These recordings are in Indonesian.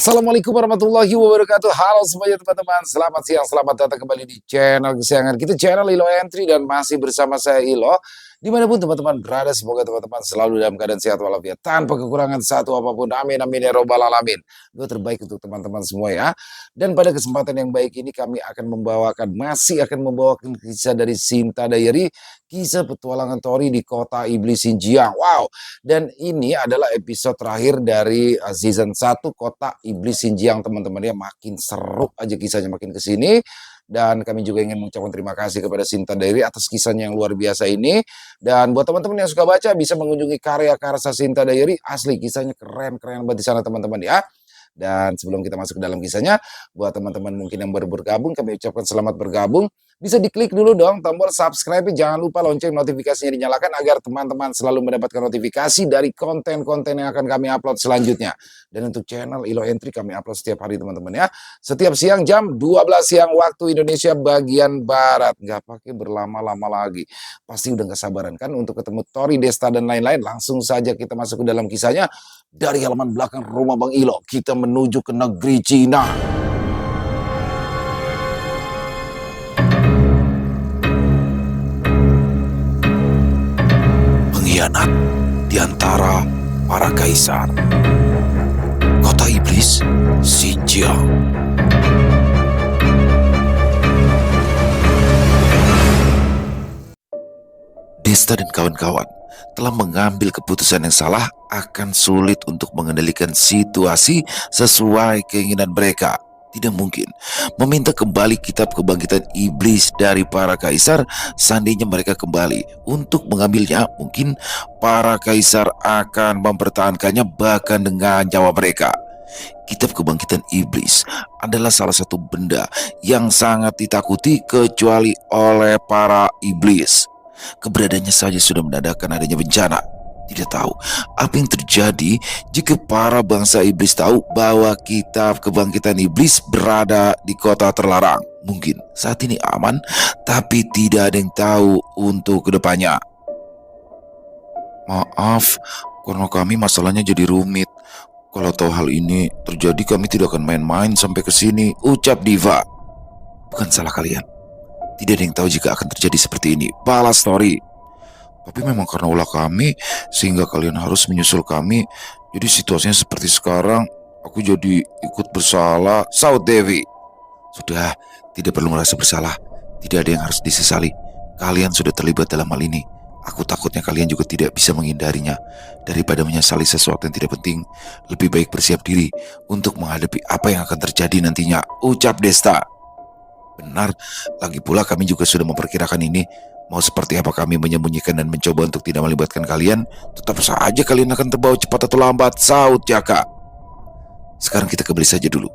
Assalamualaikum warahmatullahi wabarakatuh. Halo semuanya teman-teman, selamat siang, selamat datang kembali di channel kesayangan kita, channel Ilo Entry, dan masih bersama saya Ilo. Dimanapun teman-teman berada, semoga teman-teman selalu dalam keadaan sehat walafiat, tanpa kekurangan satu apapun. Amin amin ya robbal alamin. Doa terbaik untuk teman-teman semua ya. Dan pada kesempatan yang baik ini kami masih akan membawakan kisah dari Sinta Diary, kisah petualangan Tori di kota iblis Xinjiang. Wow. Dan ini adalah episode terakhir dari season 1 Kota Iblis Xinjiang, teman-teman ya. Makin seru aja kisahnya makin ke sini. Dan kami juga ingin mengucapkan terima kasih kepada Sinta Diary atas kisahnya yang luar biasa ini. Dan buat teman-teman yang suka baca bisa mengunjungi karya karsa Sinta Diary. Asli kisahnya keren-keren banget di sana teman-teman ya. Dan sebelum kita masuk ke dalam kisahnya, buat teman-teman mungkin yang baru bergabung, kami ucapkan selamat bergabung. Bisa diklik dulu dong tombol subscribe, jangan lupa lonceng notifikasinya dinyalakan agar teman-teman selalu mendapatkan notifikasi dari konten-konten yang akan kami upload selanjutnya. Dan untuk channel Ilo Entry kami upload setiap hari teman-teman ya. Setiap siang jam 12 siang waktu Indonesia bagian Barat. Nggak pakai berlama-lama lagi. Pasti udah gak sabaran kan untuk ketemu Tori, Desta, dan lain-lain. Langsung saja kita masuk ke dalam kisahnya. Dari halaman belakang rumah Bang Ilo, kita menuju ke negeri Cina. Pengkhianat di antara para kaisar. Kota iblis Xinjiang. Desta dan kawan-kawan telah mengambil keputusan yang salah, akan sulit untuk mengendalikan situasi sesuai keinginan mereka. Tidak mungkin meminta kembali kitab kebangkitan iblis dari para kaisar. Seandainya mereka kembali untuk mengambilnya, mungkin para kaisar akan mempertahankannya bahkan dengan nyawa mereka. Kitab kebangkitan iblis adalah salah satu benda yang sangat ditakuti kecuali oleh para iblis. Keberadaannya saja sudah menandakan adanya bencana. Tidak tahu apa yang terjadi jika para bangsa iblis tahu bahwa kitab kebangkitan iblis berada di kota terlarang. Mungkin saat ini aman, tapi tidak ada yang tahu untuk kedepannya. Maaf, karena kami masalahnya jadi rumit. Kalau tahu hal ini terjadi, kami tidak akan main-main sampai ke sini, ucap Diva. Bukan salah kalian. Tidak ada yang tahu jika akan terjadi seperti ini, balas Tori. Tapi memang karena ulah kami, sehingga kalian harus menyusul kami. Jadi situasinya seperti sekarang, aku jadi ikut bersalah, saut Devi. Sudah, tidak perlu merasa bersalah. Tidak ada yang harus disesali. Kalian sudah terlibat dalam hal ini. Aku takutnya kalian juga tidak bisa menghindarinya. Daripada menyesali sesuatu yang tidak penting, lebih baik bersiap diri untuk menghadapi apa yang akan terjadi nantinya, ucap Desta. Benar, lagi pula kami juga sudah memperkirakan ini. Mau seperti apa kami menyembunyikan dan mencoba untuk tidak melibatkan kalian, tetap saja kalian akan terbawa cepat atau lambat, saut Jaka. Sekarang kita kembali saja dulu.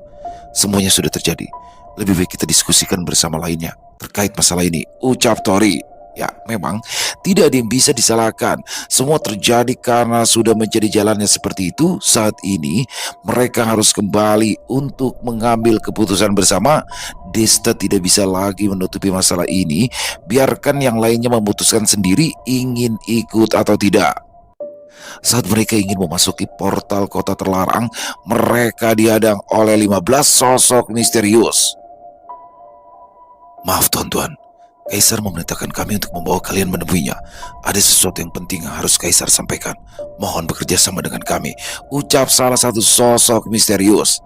Semuanya sudah terjadi. Lebih baik kita diskusikan bersama lainnya terkait masalah ini, ucap Tori. Ya, memang tidak ada yang bisa disalahkan. Semua terjadi karena sudah menjadi jalannya seperti itu. Saat ini mereka harus kembali untuk mengambil keputusan bersama. Desta tidak bisa lagi menutupi masalah ini. Biarkan yang lainnya memutuskan sendiri ingin ikut atau tidak. Saat mereka ingin memasuki portal kota terlarang, mereka dihadang oleh 15 sosok misterius. Maaf tuan-tuan, Kaisar memerintahkan kami untuk membawa kalian menemuinya. Ada sesuatu yang penting yang harus Kaisar sampaikan. Mohon bekerja sama dengan kami, ucap salah satu sosok misterius.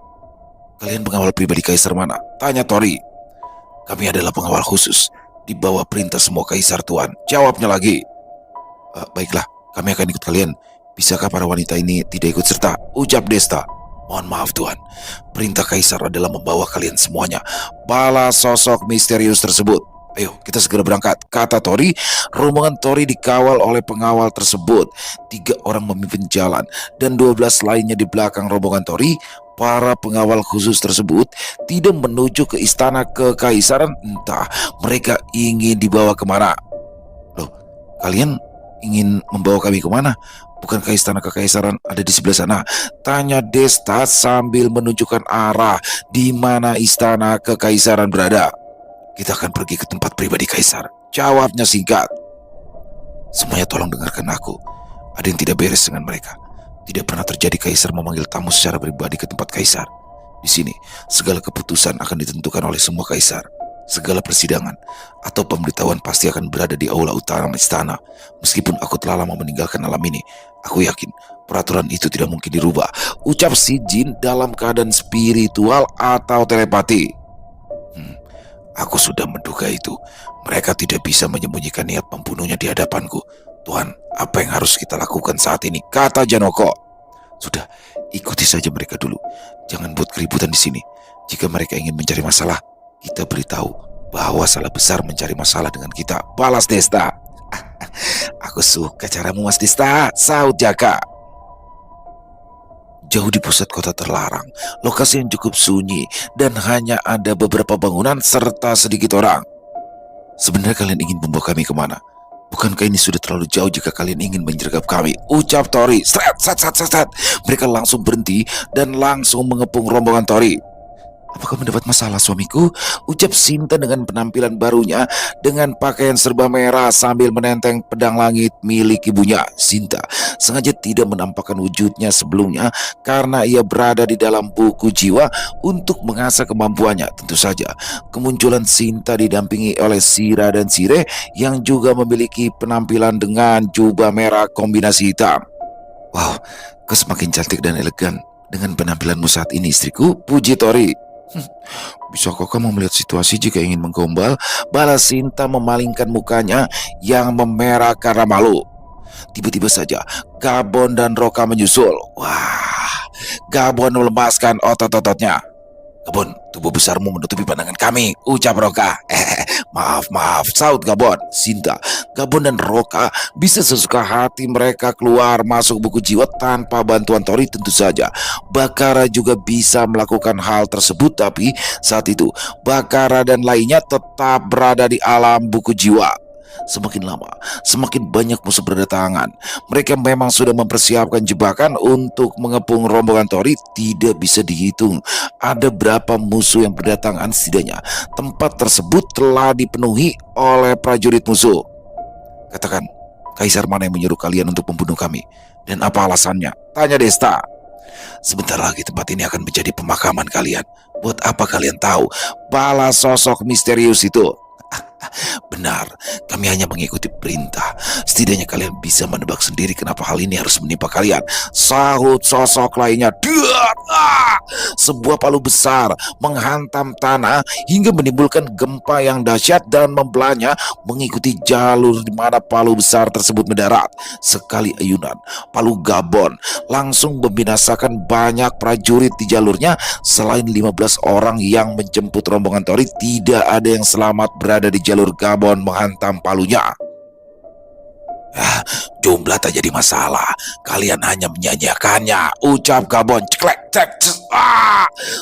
Kalian pengawal pribadi Kaisar mana? Tanya Tori. Kami adalah pengawal khusus, di bawah perintah semua Kaisar tuan, jawabnya lagi. Baiklah, kami akan ikut kalian. Bisakah para wanita ini tidak ikut serta? Ucap Desta. Mohon maaf tuan, perintah Kaisar adalah membawa kalian semuanya, balas sosok misterius tersebut. Ayo kita segera berangkat, kata Tori. Rombongan Tori dikawal oleh pengawal tersebut. 3 orang memimpin jalan dan 12 lainnya di belakang rombongan Tori. Para pengawal khusus tersebut tidak menuju ke istana kekaisaran. Entah mereka ingin dibawa kemana. Loh, kalian ingin membawa kami kemana? Bukankah istana kekaisaran ada di sebelah sana? Tanya Desta sambil menunjukkan arah di mana istana kekaisaran berada. Kita akan pergi ke tempat pribadi Kaisar, jawabnya singkat. Semuanya tolong dengarkan aku. Ada yang tidak beres dengan mereka. Tidak pernah terjadi Kaisar memanggil tamu secara pribadi ke tempat Kaisar. Di sini, segala keputusan akan ditentukan oleh semua kaisar. Segala persidangan atau pemberitahuan pasti akan berada di aula utara istana. Meskipun aku telah lama meninggalkan alam ini, aku yakin peraturan itu tidak mungkin dirubah. Ucap si Jin dalam keadaan spiritual atau telepati. Hmm, aku sudah menduga itu. Mereka tidak bisa menyembunyikan niat membunuhnya di hadapanku. Tuhan, apa yang harus kita lakukan saat ini? Kata Janoko. Sudah, ikuti saja mereka dulu. Jangan buat keributan di sini. Jika mereka ingin mencari masalah, kita beritahu bahwa salah besar mencari masalah dengan kita. Balas Desta. Aku suka caramu, Mas Desta, sahut Jaka. Jauh di pusat kota terlarang, lokasi yang cukup sunyi dan hanya ada beberapa bangunan serta sedikit orang. Sebenarnya kalian ingin membawa kami kemana? Bukankah ini sudah terlalu jauh jika kalian ingin menyergap kami? Ucap Tori. Strat. Mereka langsung berhenti dan langsung mengepung rombongan Tori. Apakah mendapat masalah suamiku? Ucap Sinta dengan penampilan barunya dengan pakaian serba merah sambil menenteng pedang langit milik ibunya. Sinta sengaja tidak menampakkan wujudnya sebelumnya karena ia berada di dalam buku jiwa untuk mengasah kemampuannya. Tentu saja kemunculan Sinta didampingi oleh Sira dan Sire yang juga memiliki penampilan dengan jubah merah kombinasi hitam. Wow, kau semakin cantik dan elegan dengan penampilanmu saat ini, istriku, puji Tori. Bisakah kamu melihat situasi jika ingin menggombal? Balas Sinta memalingkan mukanya yang memerah karena malu. Tiba-tiba saja Gabon dan Roka menyusul. Wah, Gabon melepaskan otot-ototnya. Gabon, tubuh besarmu menutupi pandangan kami, ucap Roka. Maaf, saut Gabon. Sinta, Gabon dan Roka bisa sesuka hati mereka keluar masuk buku jiwa tanpa bantuan Tori tentu saja. Bakara juga bisa melakukan hal tersebut, tapi saat itu Bakara dan lainnya tetap berada di alam buku jiwa. Semakin lama, semakin banyak musuh berdatangan. Mereka memang sudah mempersiapkan jebakan untuk mengepung rombongan Tori. Tidak bisa dihitung ada berapa musuh yang berdatangan. Setidaknya tempat tersebut telah dipenuhi oleh prajurit musuh. Katakan, kaisar mana yang menyuruh kalian untuk membunuh kami? Dan apa alasannya? Tanya Desta. Sebentar lagi tempat ini akan menjadi pemakaman kalian. Buat apa kalian tahu? Balas sosok misterius itu. Benar, kami hanya mengikuti perintah. Setidaknya kalian bisa menebak sendiri kenapa hal ini harus menimpa kalian. Sahut sosok lainnya. Sebuah palu besar menghantam tanah hingga menimbulkan gempa yang dahsyat dan membelanya mengikuti jalur di mana palu besar tersebut mendarat. Sekali ayunan, palu Gabon langsung membinasakan banyak prajurit di jalurnya. Selain 15 orang yang menjemput rombongan Tori, tidak ada yang selamat berada di jalur Gabon menghantam palunya. Jumlah tak jadi masalah, kalian hanya menyanyiakannya, ucap Gabon. Ceklek,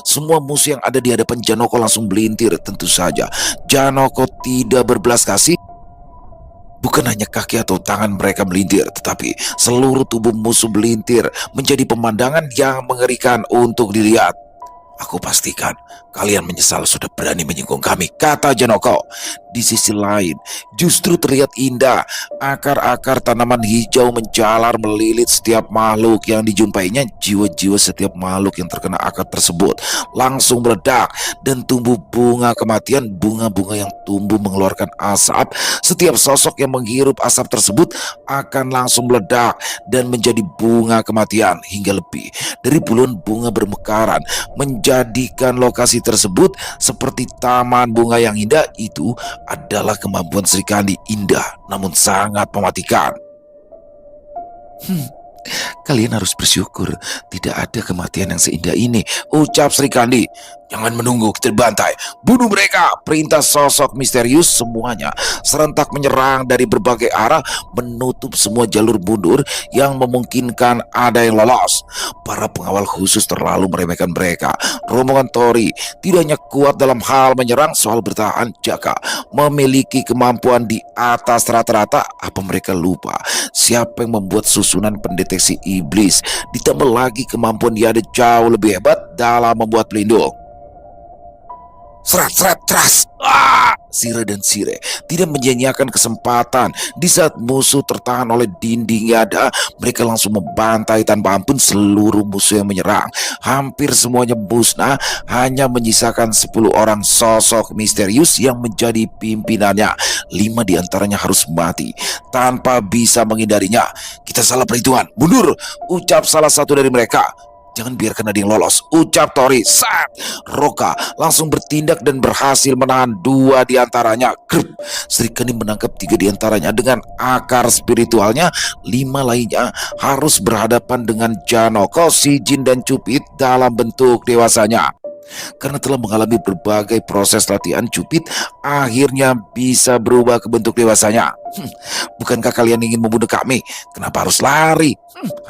semua musuh yang ada di hadapan Janoko langsung melintir. Tentu saja Janoko tidak berbelas kasih. Bukan hanya kaki atau tangan mereka melintir, tetapi seluruh tubuh musuh melintir menjadi pemandangan yang mengerikan untuk dilihat. Aku pastikan kalian menyesal sudah berani menyinggung kami, kata Janoko. Di sisi lain, justru terlihat indah. Akar-akar tanaman hijau menjalar melilit setiap makhluk yang dijumpainya. Jiwa-jiwa setiap makhluk yang terkena akar tersebut langsung meledak dan tumbuh bunga kematian. Bunga-bunga yang tumbuh mengeluarkan asap. Setiap sosok yang menghirup asap tersebut akan langsung meledak dan menjadi bunga kematian. Hingga lebih dari puluhan bunga bermekaran menjadikan lokasi tersebut seperti taman bunga yang indah. Itu adalah kemampuan Sri Kandi, indah namun sangat mematikan. Kalian harus bersyukur tidak ada kematian yang seindah ini, ucap Sri Kandi. Jangan menunggu kita dibantai, bunuh mereka, perintah sosok misterius. Semuanya serentak menyerang dari berbagai arah, menutup semua jalur mundur yang memungkinkan ada yang lolos. Para pengawal khusus terlalu meremehkan mereka. Rombongan Tori tidak hanya kuat dalam hal menyerang, soal bertahan Jaka memiliki kemampuan di atas rata-rata. Apa mereka lupa siapa yang membuat susunan pendeteksi iblis? Ditambah lagi kemampuan dia ada jauh lebih hebat dalam membuat pelindung. Serat, teras. Sire dan Sire tidak menyia-nyiakan kesempatan. Di saat musuh tertahan oleh dinding Yada, mereka langsung membantai tanpa ampun seluruh musuh yang menyerang. Hampir semuanya musnah, hanya menyisakan 10 orang sosok misterius yang menjadi pimpinannya. 5 diantaranya harus mati tanpa bisa menghindarinya. Kita salah perhitungan, mundur, ucap salah satu dari mereka. Jangan biarkan ada yang lolos, ucap Tori. Saat Roka langsung bertindak dan berhasil menahan 2 diantaranya. Grup Sri Kandi menangkap 3 diantaranya dengan akar spiritualnya. 5 lainnya harus berhadapan dengan Janoko, Shijin dan Cupid dalam bentuk dewasanya. Karena telah mengalami berbagai proses latihan, Cupid akhirnya bisa berubah ke bentuk dewasanya. Bukankah kalian ingin membunuh kami? Kenapa harus lari?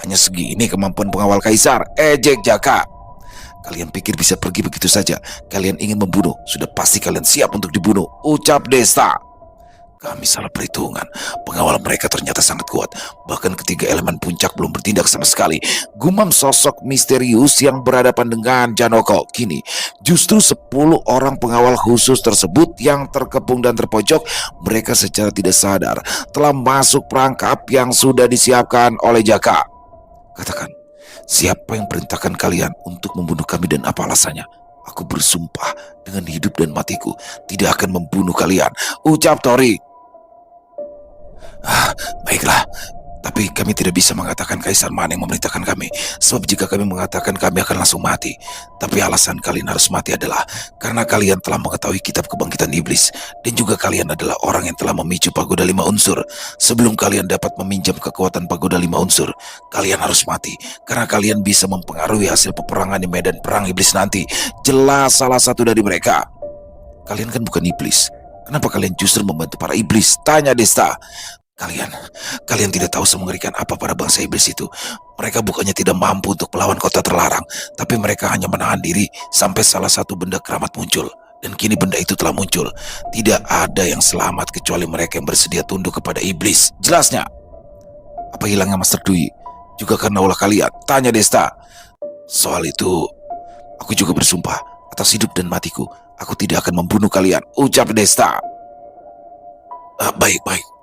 Hanya segini kemampuan pengawal kaisar, ejek Jaka. Kalian pikir bisa pergi begitu saja? Kalian ingin membunuh, sudah pasti kalian siap untuk dibunuh, ucap Desta. Kami salah perhitungan. Pengawal mereka ternyata sangat kuat. Bahkan ketiga elemen puncak belum bertindak sama sekali. Gumam sosok misterius yang berhadapan dengan Janoko. Kini justru 10 orang pengawal khusus tersebut yang terkepung dan terpojok. Mereka secara tidak sadar telah masuk perangkap yang sudah disiapkan oleh Jaka. Katakan, siapa yang perintahkan kalian untuk membunuh kami dan apa alasannya? Aku bersumpah dengan hidup dan matiku tidak akan membunuh kalian, ucap Tori. Baiklah, tapi kami tidak bisa mengatakan Kaisar mana yang memerintahkan kami. Sebab jika kami mengatakan, kami akan langsung mati. Tapi alasan kalian harus mati adalah karena kalian telah mengetahui kitab kebangkitan iblis. Dan juga kalian adalah orang yang telah memicu pagoda 5 unsur. Sebelum kalian dapat meminjam kekuatan pagoda 5 unsur, kalian harus mati. Karena kalian bisa mempengaruhi hasil peperangan di medan perang iblis nanti. Jelas salah satu dari mereka. Kalian kan bukan iblis. Kenapa kalian justru membantu para iblis? Tanya Desta. Kalian tidak tahu semengerikan apa para bangsa iblis itu. Mereka bukannya tidak mampu untuk melawan kota terlarang, tapi mereka hanya menahan diri sampai salah satu benda keramat muncul. Dan kini benda itu telah muncul. Tidak ada yang selamat kecuali mereka yang bersedia tunduk kepada iblis. Jelasnya. Apa hilangnya Master Dwi? Juga karena ulah kalian? Tanya Desta. Soal itu, aku juga bersumpah atas hidup dan matiku. Aku tidak akan membunuh kalian, ucap Desta. Baik.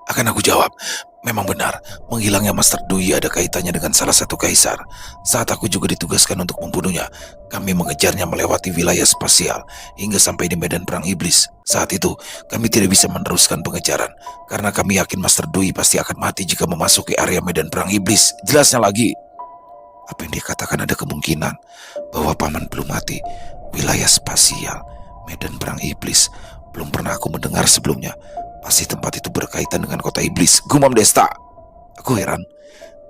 Akan aku jawab. Memang benar, menghilangnya Master Dwi ada kaitannya dengan salah satu kaisar. Saat aku juga ditugaskan untuk membunuhnya, kami mengejarnya melewati wilayah spasial hingga sampai di medan perang iblis. Saat itu, kami tidak bisa meneruskan pengejaran karena kami yakin Master Dwi pasti akan mati jika memasuki area medan perang iblis. Jelasnya lagi, apa yang dia katakan ada kemungkinan bahwa paman belum mati. Wilayah spasial, medan perang iblis, belum pernah aku mendengar sebelumnya. Pasti tempat itu berkaitan dengan kota iblis, gumam Desta. Aku heran,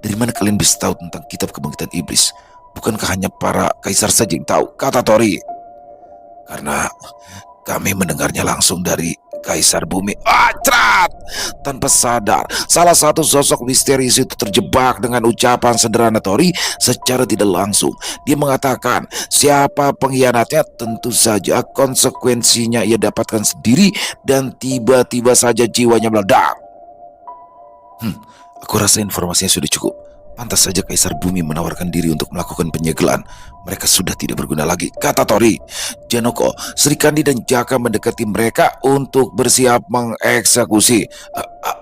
dari mana kalian bisa tahu tentang kitab kebangkitan iblis? Bukankah hanya para kaisar saja yang tahu? Kata Tori. Karena kami mendengarnya langsung dari Kaisar Bumi. Acrat! Tanpa sadar, salah satu sosok misterius itu terjebak dengan ucapan sederhana Tori secara tidak langsung. Dia mengatakan, siapa pengkhianatnya tentu saja konsekuensinya ia dapatkan sendiri dan tiba-tiba saja jiwanya meledak. Aku rasa informasinya sudah cukup. Pantas saja Kaisar Bumi menawarkan diri untuk melakukan penyegelan. Mereka sudah tidak berguna lagi, kata Tori. Janoko, Sri Kandi dan Jaka mendekati mereka untuk bersiap mengeksekusi.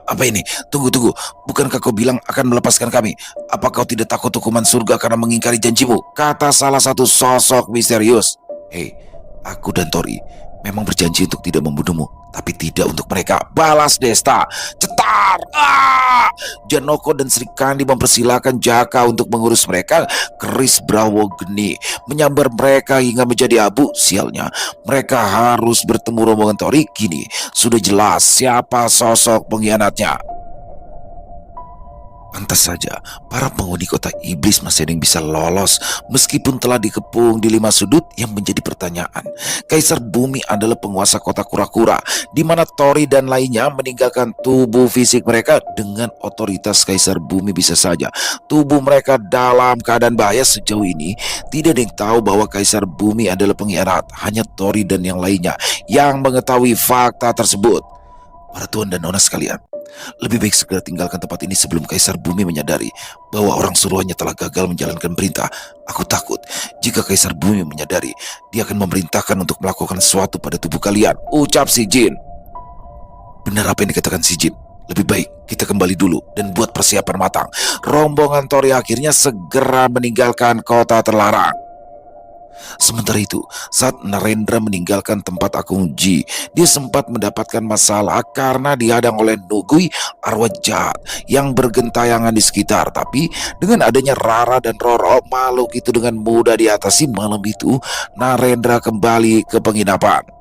Apa ini? Tunggu. Bukankah kau bilang akan melepaskan kami? Apa kau tidak takut hukuman surga karena mengingkari janjimu? Kata salah satu sosok misterius. Hei, aku dan Tori memang berjanji untuk tidak membunuhmu, tapi tidak untuk mereka, balas Desta. Cetar! Janoko dan Sri Kandi mempersilahkan Jaka untuk mengurus mereka. Keris Brawo Geni menyambar mereka hingga menjadi abu. Sialnya, mereka harus bertemu rombongan Tori. Kini sudah jelas siapa sosok pengkhianatnya. Pantas saja, para penghuni kota iblis masih ada yang bisa lolos meskipun telah dikepung di 5 sudut. Yang menjadi pertanyaan, Kaisar Bumi adalah penguasa kota kura-kura, di mana Tori dan lainnya meninggalkan tubuh fisik mereka. Dengan otoritas Kaisar Bumi bisa saja tubuh mereka dalam keadaan bahaya. Sejauh ini tidak ada yang tahu bahwa Kaisar Bumi adalah pengkhianat. Hanya Tori dan yang lainnya yang mengetahui fakta tersebut. Para tuan dan nona sekalian, lebih baik segera tinggalkan tempat ini sebelum Kaisar Bumi menyadari bahwa orang suruhannya telah gagal menjalankan perintah. Aku takut jika Kaisar Bumi menyadari, dia akan memerintahkan untuk melakukan sesuatu pada tubuh kalian, ucap si Jin. Benar apa yang dikatakan si Jin. Lebih baik kita kembali dulu dan buat persiapan matang. Rombongan Tori akhirnya segera meninggalkan kota terlarang. Sementara itu, saat Narendra meninggalkan tempat Akung Ji, dia sempat mendapatkan masalah karena dihadang oleh Nugui arwah jahat yang bergentayangan di sekitar. Tapi dengan adanya Rara dan Roro, makhluk itu dengan mudah diatasi. Malam itu, Narendra kembali ke penginapan.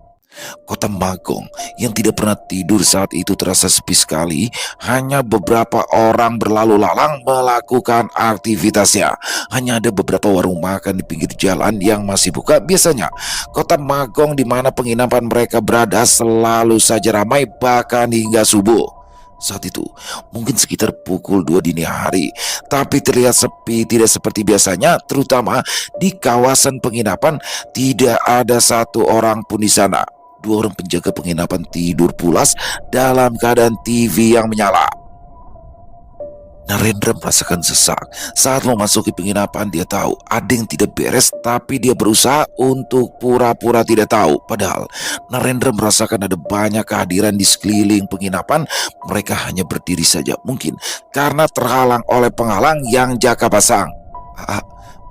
Kota Magong yang tidak pernah tidur saat itu terasa sepi sekali. Hanya beberapa orang berlalu lalang melakukan aktivitasnya. Hanya ada beberapa warung makan di pinggir jalan yang masih buka. Biasanya kota Magong di mana penginapan mereka berada selalu saja ramai bahkan hingga subuh. Saat itu mungkin sekitar pukul 2 dini hari, tapi terlihat sepi tidak seperti biasanya, terutama di kawasan penginapan. Tidak ada satu orang pun di sana. Dua orang penjaga penginapan tidur pulas dalam keadaan TV yang menyala. Narendra merasakan sesak. Saat memasuki penginapan, dia tahu ada yang tidak beres, tapi dia berusaha untuk pura-pura tidak tahu. Padahal Narendra merasakan ada banyak kehadiran di sekeliling penginapan. Mereka hanya berdiri saja, mungkin karena terhalang oleh penghalang yang jaka pasang.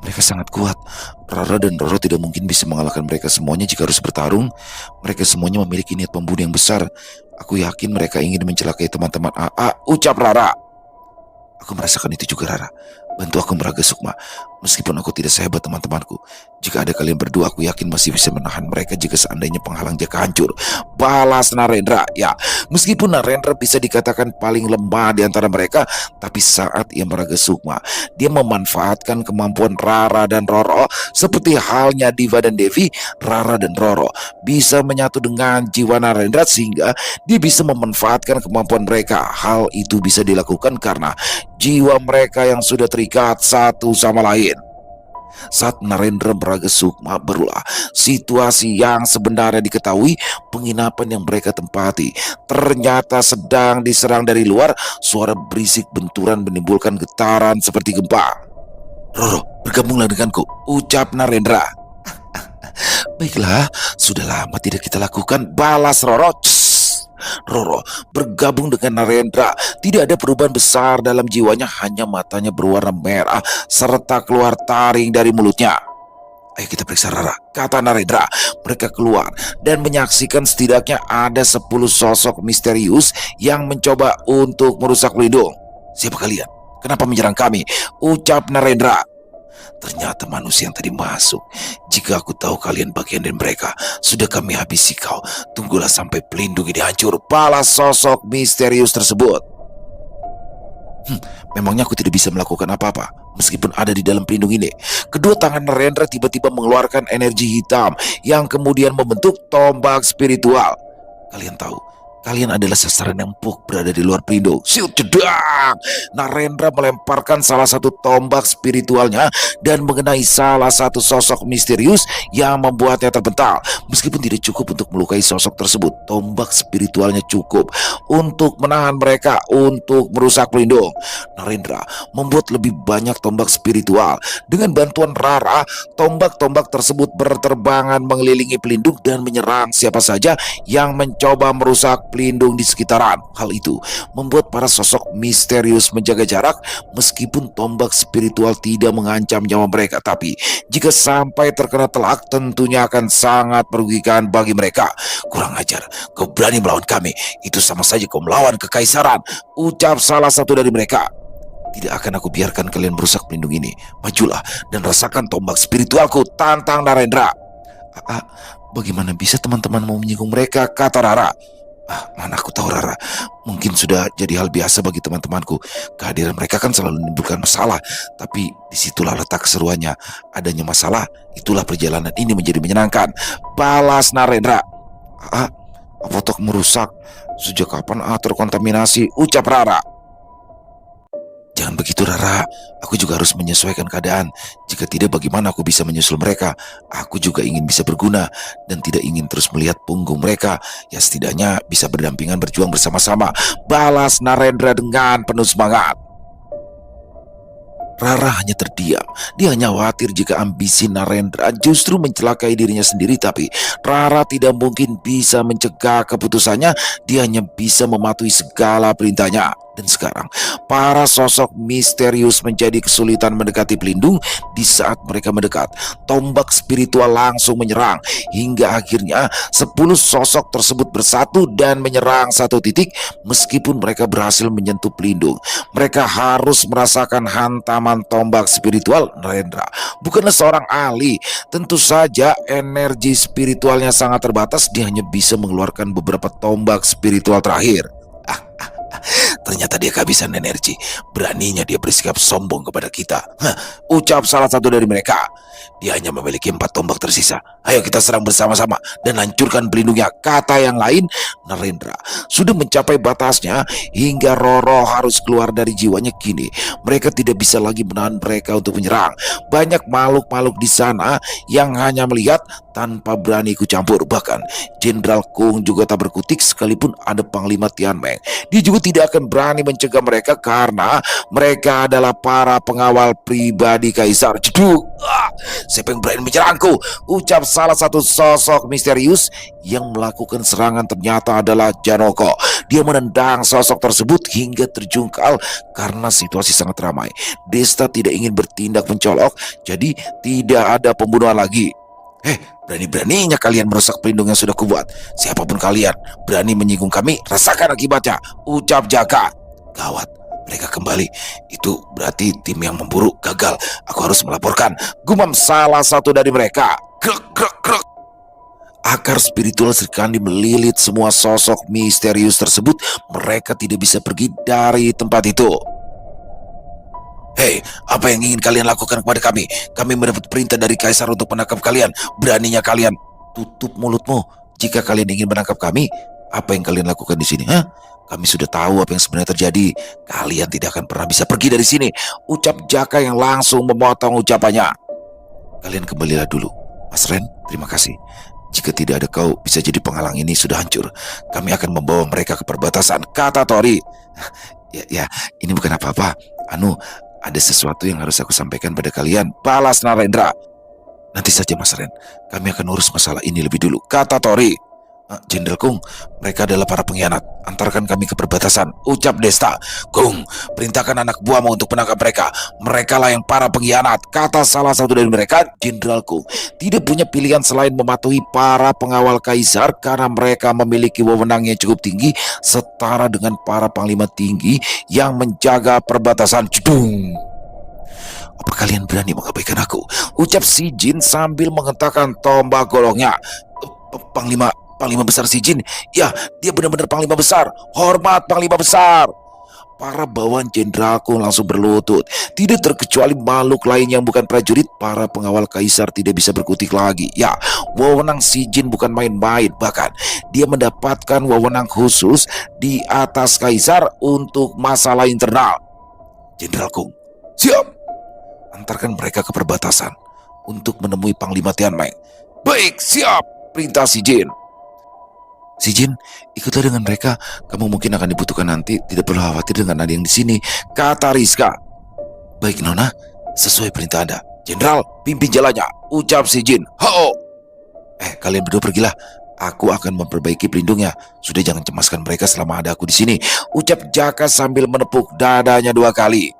Mereka sangat kuat. Rara dan Roro tidak mungkin bisa mengalahkan mereka semuanya jika harus bertarung. Mereka semuanya memiliki niat pembunuh yang besar. Aku yakin mereka ingin mencelakai teman-teman AA, ucap Rara. Aku merasakan itu juga, Rara. Bantu aku Meraga Sukma. Meskipun aku tidak sehebat teman-temanku, jika ada kalian berdua, aku yakin masih bisa menahan mereka jika seandainya penghalang jaka hancur, balas Narendra. Ya, meskipun Narendra bisa dikatakan paling lemah di antara mereka, tapi saat ia Meraga Sukma, dia memanfaatkan kemampuan Rara dan Roro. Seperti halnya Diva dan Devi, Rara dan Roro bisa menyatu dengan jiwa Narendra sehingga dia bisa memanfaatkan kemampuan mereka. Hal itu bisa dilakukan karena jiwa mereka yang sudah terikat satu sama lain. Saat Narendra Meraga Sukma, barulah situasi yang sebenarnya diketahui. Penginapan yang mereka tempati ternyata sedang diserang dari luar. Suara berisik benturan menimbulkan getaran seperti gempa. Roro, bergabunglah denganku, ucap Narendra. Baiklah, sudah lama tidak kita lakukan, balas Roro. Roro bergabung dengan Narendra. Tidak ada perubahan besar dalam jiwanya, hanya matanya berwarna merah serta keluar taring dari mulutnya. Ayo kita periksa Rara, kata Narendra. Mereka keluar dan menyaksikan setidaknya ada 10 sosok misterius yang mencoba untuk merusak pelindung. Siapa kalian? Kenapa menyerang kami? Ucap Narendra. Ternyata manusia yang tadi masuk. Jika aku tahu kalian bagian dari mereka, sudah kami habisi kau. Tunggulah sampai pelindung ini hancur, balas sosok misterius tersebut. Memangnya aku tidak bisa melakukan apa-apa meskipun ada di dalam pelindung ini. Kedua tangan Narendra tiba-tiba mengeluarkan energi hitam yang kemudian membentuk tombak spiritual. Kalian tahu, kalian adalah sasaran yang empuk berada di luar pelindung. Siut, jedang! Narendra melemparkan salah satu tombak spiritualnya dan mengenai salah satu sosok misterius yang membuatnya terbental. Meskipun tidak cukup untuk melukai sosok tersebut, tombak spiritualnya cukup untuk menahan mereka untuk merusak pelindung. Narendra membuat lebih banyak tombak spiritual. Dengan bantuan Rara, tombak-tombak tersebut berterbangan mengelilingi pelindung dan menyerang siapa saja yang mencoba merusak pelindung di sekitaran. Hal itu membuat para sosok misterius menjaga jarak. Meskipun tombak spiritual tidak mengancam nyawa mereka, tapi jika sampai terkena telak, tentunya akan sangat merugikan bagi mereka. Kurang ajar, kau berani melawan kami. Itu sama saja kau melawan kekaisaran, ucap salah satu dari mereka. Tidak akan aku biarkan kalian merusak pelindung ini. Majulah dan rasakan tombak spiritualku, tantang Narendra. Bagaimana bisa teman-teman mau menyinggung mereka, kata Rara. Mana aku tahu, Rara. Mungkin sudah jadi hal biasa bagi teman-temanku. Kehadiran mereka kan selalu menimbulkan masalah. Tapi disitulah letak keseruannya. Adanya masalah, itulah perjalanan ini menjadi menyenangkan, balas Narendra. Apotek merusak. Sejak kapan terkontaminasi, ucap Rara. Jangan begitu, Rara. Aku juga harus menyesuaikan keadaan. Jika tidak, bagaimana aku bisa menyusul mereka? Aku juga ingin bisa berguna dan tidak ingin terus melihat punggung mereka. Ya setidaknya bisa berdampingan berjuang bersama-sama, balas Narendra dengan penuh semangat. Rara hanya terdiam. Dia hanya khawatir jika ambisi Narendra justru mencelakai dirinya sendiri, tapi Rara tidak mungkin bisa mencegah keputusannya. Dia hanya bisa mematuhi segala perintahnya. Dan sekarang, para sosok misterius menjadi kesulitan mendekati pelindung. Di saat mereka mendekat, tombak spiritual langsung menyerang. Hingga akhirnya 10 sosok tersebut bersatu dan menyerang satu titik. Meskipun mereka berhasil menyentuh pelindung, mereka harus merasakan hantaman tombak spiritual. Narendra bukanlah seorang ahli. Tentu saja energi spiritualnya sangat terbatas. Dia hanya bisa mengeluarkan beberapa tombak spiritual terakhir. Ternyata dia kehabisan energi. Beraninya dia bersikap sombong kepada kita. Ucap salah satu dari mereka. Dia hanya memiliki 4 tombak tersisa. Ayo kita serang bersama-sama dan hancurkan pelindungnya, kata yang lain. Narendra sudah mencapai batasnya hingga Roro harus keluar dari jiwanya. Kini mereka tidak bisa lagi menahan mereka untuk menyerang. Banyak makhluk-makhluk di sana yang hanya melihat tanpa berani ikut campur. Bahkan Jenderal Kung juga tak berkutik sekalipun ada Panglima Tianmeng. Dia juga tidak akan berani mencegah mereka karena mereka adalah para pengawal pribadi Kaisar. Jeduk! Siapa yang berani menyerangku? Ucap salah satu sosok misterius. Yang melakukan serangan ternyata adalah Janoko. Dia menendang sosok tersebut hingga terjungkal karena situasi sangat ramai. Desta tidak ingin bertindak mencolok, jadi tidak ada pembunuhan lagi. Berani-beraninya kalian merusak pelindung yang sudah kubuat. Siapapun kalian berani menyinggung kami, rasakan akibatnya, ucap Jaka. Gawat, mereka kembali. Itu berarti tim yang memburu gagal. Aku harus melaporkan, gumam salah satu dari mereka. Krek, krek, krek. Akar spiritual Serikandi melilit semua sosok misterius tersebut. Mereka tidak bisa pergi dari tempat itu. Hei, apa yang ingin kalian lakukan kepada kami? Kami mendapat perintah dari Kaisar untuk menangkap kalian. Beraninya kalian. Tutup mulutmu. Jika kalian ingin menangkap kami, apa yang kalian lakukan di sini? Kami sudah tahu apa yang sebenarnya terjadi. Kalian tidak akan pernah bisa pergi dari sini, ucap Jaka yang langsung memotong ucapannya. Kalian kembalilah dulu. Mas Ren, terima kasih. Jika tidak ada kau, bisa jadi penghalang ini sudah hancur. Kami akan membawa mereka ke perbatasan, kata Tori. Ya, ini bukan apa-apa. Ada sesuatu yang harus aku sampaikan pada kalian, balas Narendra. Nanti saja Mas Ren, kami akan urus masalah ini lebih dulu, kata Tori. Jenderal Kung, mereka adalah para pengkhianat. Antarkan kami ke perbatasan, ucap Desta. Kung, perintahkan anak buahmu untuk menangkap mereka. Mereka lah yang para pengkhianat, kata salah satu dari mereka. Jenderal Kung tidak punya pilihan selain mematuhi para pengawal Kaisar karena mereka memiliki wewenang yang cukup tinggi setara dengan para panglima tinggi yang menjaga perbatasan. Jedung. Apa kalian berani mengabaikan aku? Ucap si Jin sambil menghentakkan tombak golongnya. Panglima besar si Jin. Ya, dia benar-benar panglima besar. Hormat panglima besar. Para bawahan jenderalku langsung berlutut. Tidak terkecuali makhluk lain yang bukan prajurit. Para pengawal Kaisar tidak bisa berkutik lagi. Ya, wewenang si Jin bukan main-main. Bahkan dia mendapatkan wewenang khusus di atas Kaisar untuk masalah internal. Jenderal Kung, siap. Antarkan mereka ke perbatasan untuk menemui Panglima Tianmeng. Baik, siap, perintah si Jin. Si Jin, ikutlah dengan mereka. Kamu mungkin akan dibutuhkan nanti. Tidak perlu khawatir dengan ada yang di sini, kata Rizka. Baik Nona, sesuai perintah Anda. Jenderal, pimpin jalannya, ucap si Jin. Ho! Kalian berdua pergilah. Aku akan memperbaiki pelindungnya. Sudah jangan cemaskan mereka selama ada aku di sini, ucap Jaka sambil menepuk dadanya 2 kali.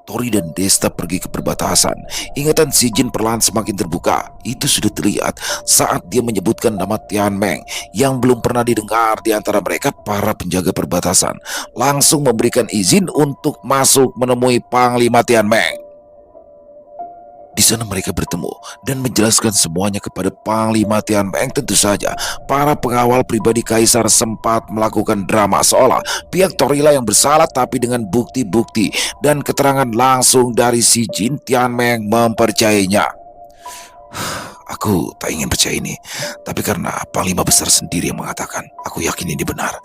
Tori dan Desta pergi ke perbatasan. Ingatan si Jin perlahan semakin terbuka. Itu sudah terlihat saat dia menyebutkan nama Tianmeng yang belum pernah didengar di antara mereka. Para penjaga perbatasan langsung memberikan izin untuk masuk menemui Panglima Tianmeng. Di sana mereka bertemu dan menjelaskan semuanya kepada Panglima Tianmeng. Tentu saja para pengawal pribadi Kaisar sempat melakukan drama seolah pihak Torila yang bersalah, tapi dengan bukti-bukti dan keterangan langsung dari si Jin, Tianmeng mempercayainya. Aku tak ingin percaya ini, tapi karena Panglima Besar sendiri yang mengatakan, aku yakin ini benar.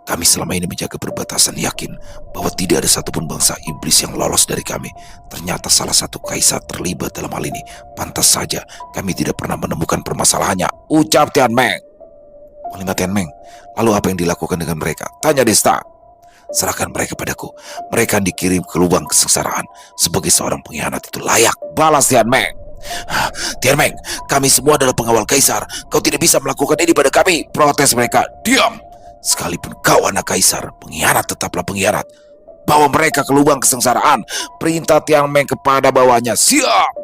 Kami selama ini menjaga perbatasan yakin bahwa tidak ada satupun bangsa iblis yang lolos dari kami. Ternyata salah satu Kaisar terlibat dalam hal ini. Pantas saja kami tidak pernah menemukan permasalahannya, ucap Tianmeng. Panglima Tianmeng, lalu apa yang dilakukan dengan mereka? Tanya Desta. Serahkan mereka padaku. Mereka dikirim ke lubang kesengsaraan. Sebagai seorang pengkhianat itu layak. Balas Tian Meng. Tian Meng, kami semua adalah pengawal kaisar. Kau tidak bisa melakukan ini pada kami. Protes mereka. Diam. Sekalipun kau anak kaisar, pengkhianat tetaplah pengkhianat. Bawa mereka ke lubang kesengsaraan. Perintah Tian Meng kepada bawahnya. Siap.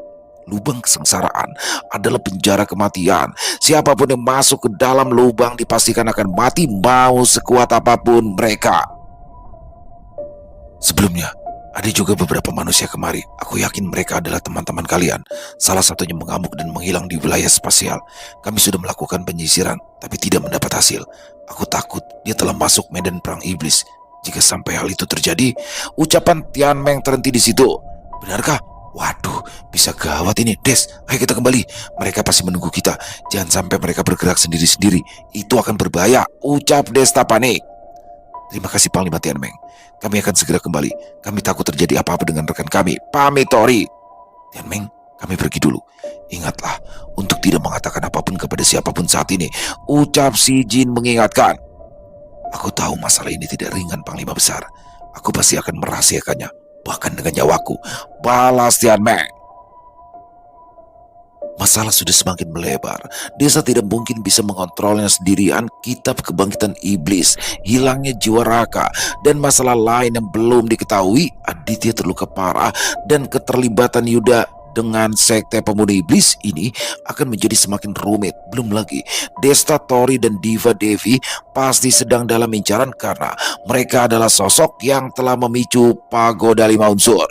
Lubang kesengsaraan adalah penjara kematian. Siapapun yang masuk ke dalam lubang dipastikan akan mati, mau sekuat apapun mereka. Sebelumnya, ada juga beberapa manusia kemari. Aku yakin mereka adalah teman-teman kalian. Salah satunya mengamuk dan menghilang di wilayah spasial. Kami sudah melakukan penyisiran, tapi tidak mendapat hasil. Aku takut dia telah masuk medan perang iblis. Jika sampai hal itu terjadi, ucapan Tian Meng terhenti di situ. Benarkah? Waduh, bisa gawat ini. Des, ayo kita kembali. Mereka pasti menunggu kita. Jangan sampai mereka bergerak sendiri-sendiri. Itu akan berbahaya, ucap Desta panik. Terima kasih Panglima Tian Meng. Kami akan segera kembali. Kami takut terjadi apa-apa dengan rekan kami. Pamit Tori. Tian Meng, kami pergi dulu. Ingatlah untuk tidak mengatakan apapun kepada siapapun saat ini, ucap Si Jin mengingatkan. Aku tahu masalah ini tidak ringan Panglima Besar. Aku pasti akan merahasiakannya, bahkan dengan nyawaku. Balas Tian Meng. Masalah sudah semakin melebar. Desa tidak mungkin bisa mengontrolnya sendirian. Kitab kebangkitan iblis, hilangnya jiwa Raka, dan masalah lain yang belum diketahui. Aditya terluka parah, dan keterlibatan Yuda dengan sekte pemuda iblis ini akan menjadi semakin rumit. Belum lagi Desta, Tori, dan Diva Devi pasti sedang dalam incaran karena mereka adalah sosok yang telah memicu pagoda 5 unsur.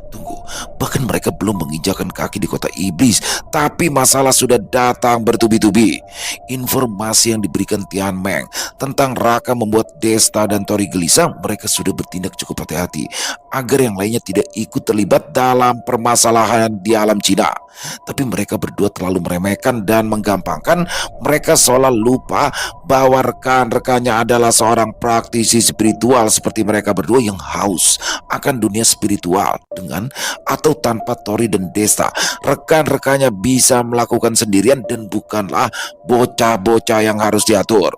Tunggu, bahkan mereka belum menginjakan kaki di kota iblis, tapi masalah sudah datang bertubi-tubi. Informasi yang diberikan Tian Meng tentang Raka membuat Desta dan Tori gelisah. Mereka sudah bertindak cukup hati-hati agar yang lainnya tidak ikut terlibat dalam permasalahan di alam Cina. Tapi mereka berdua terlalu meremehkan dan menggampangkan. Mereka seolah lupa bahwa rekan-rekannya adalah seorang praktisi spiritual seperti mereka berdua yang haus akan dunia spiritual. Dengan atau tanpa Tori dan Desta, rekan-rekannya bisa melakukan sendirian dan bukanlah bocah-bocah yang harus diatur.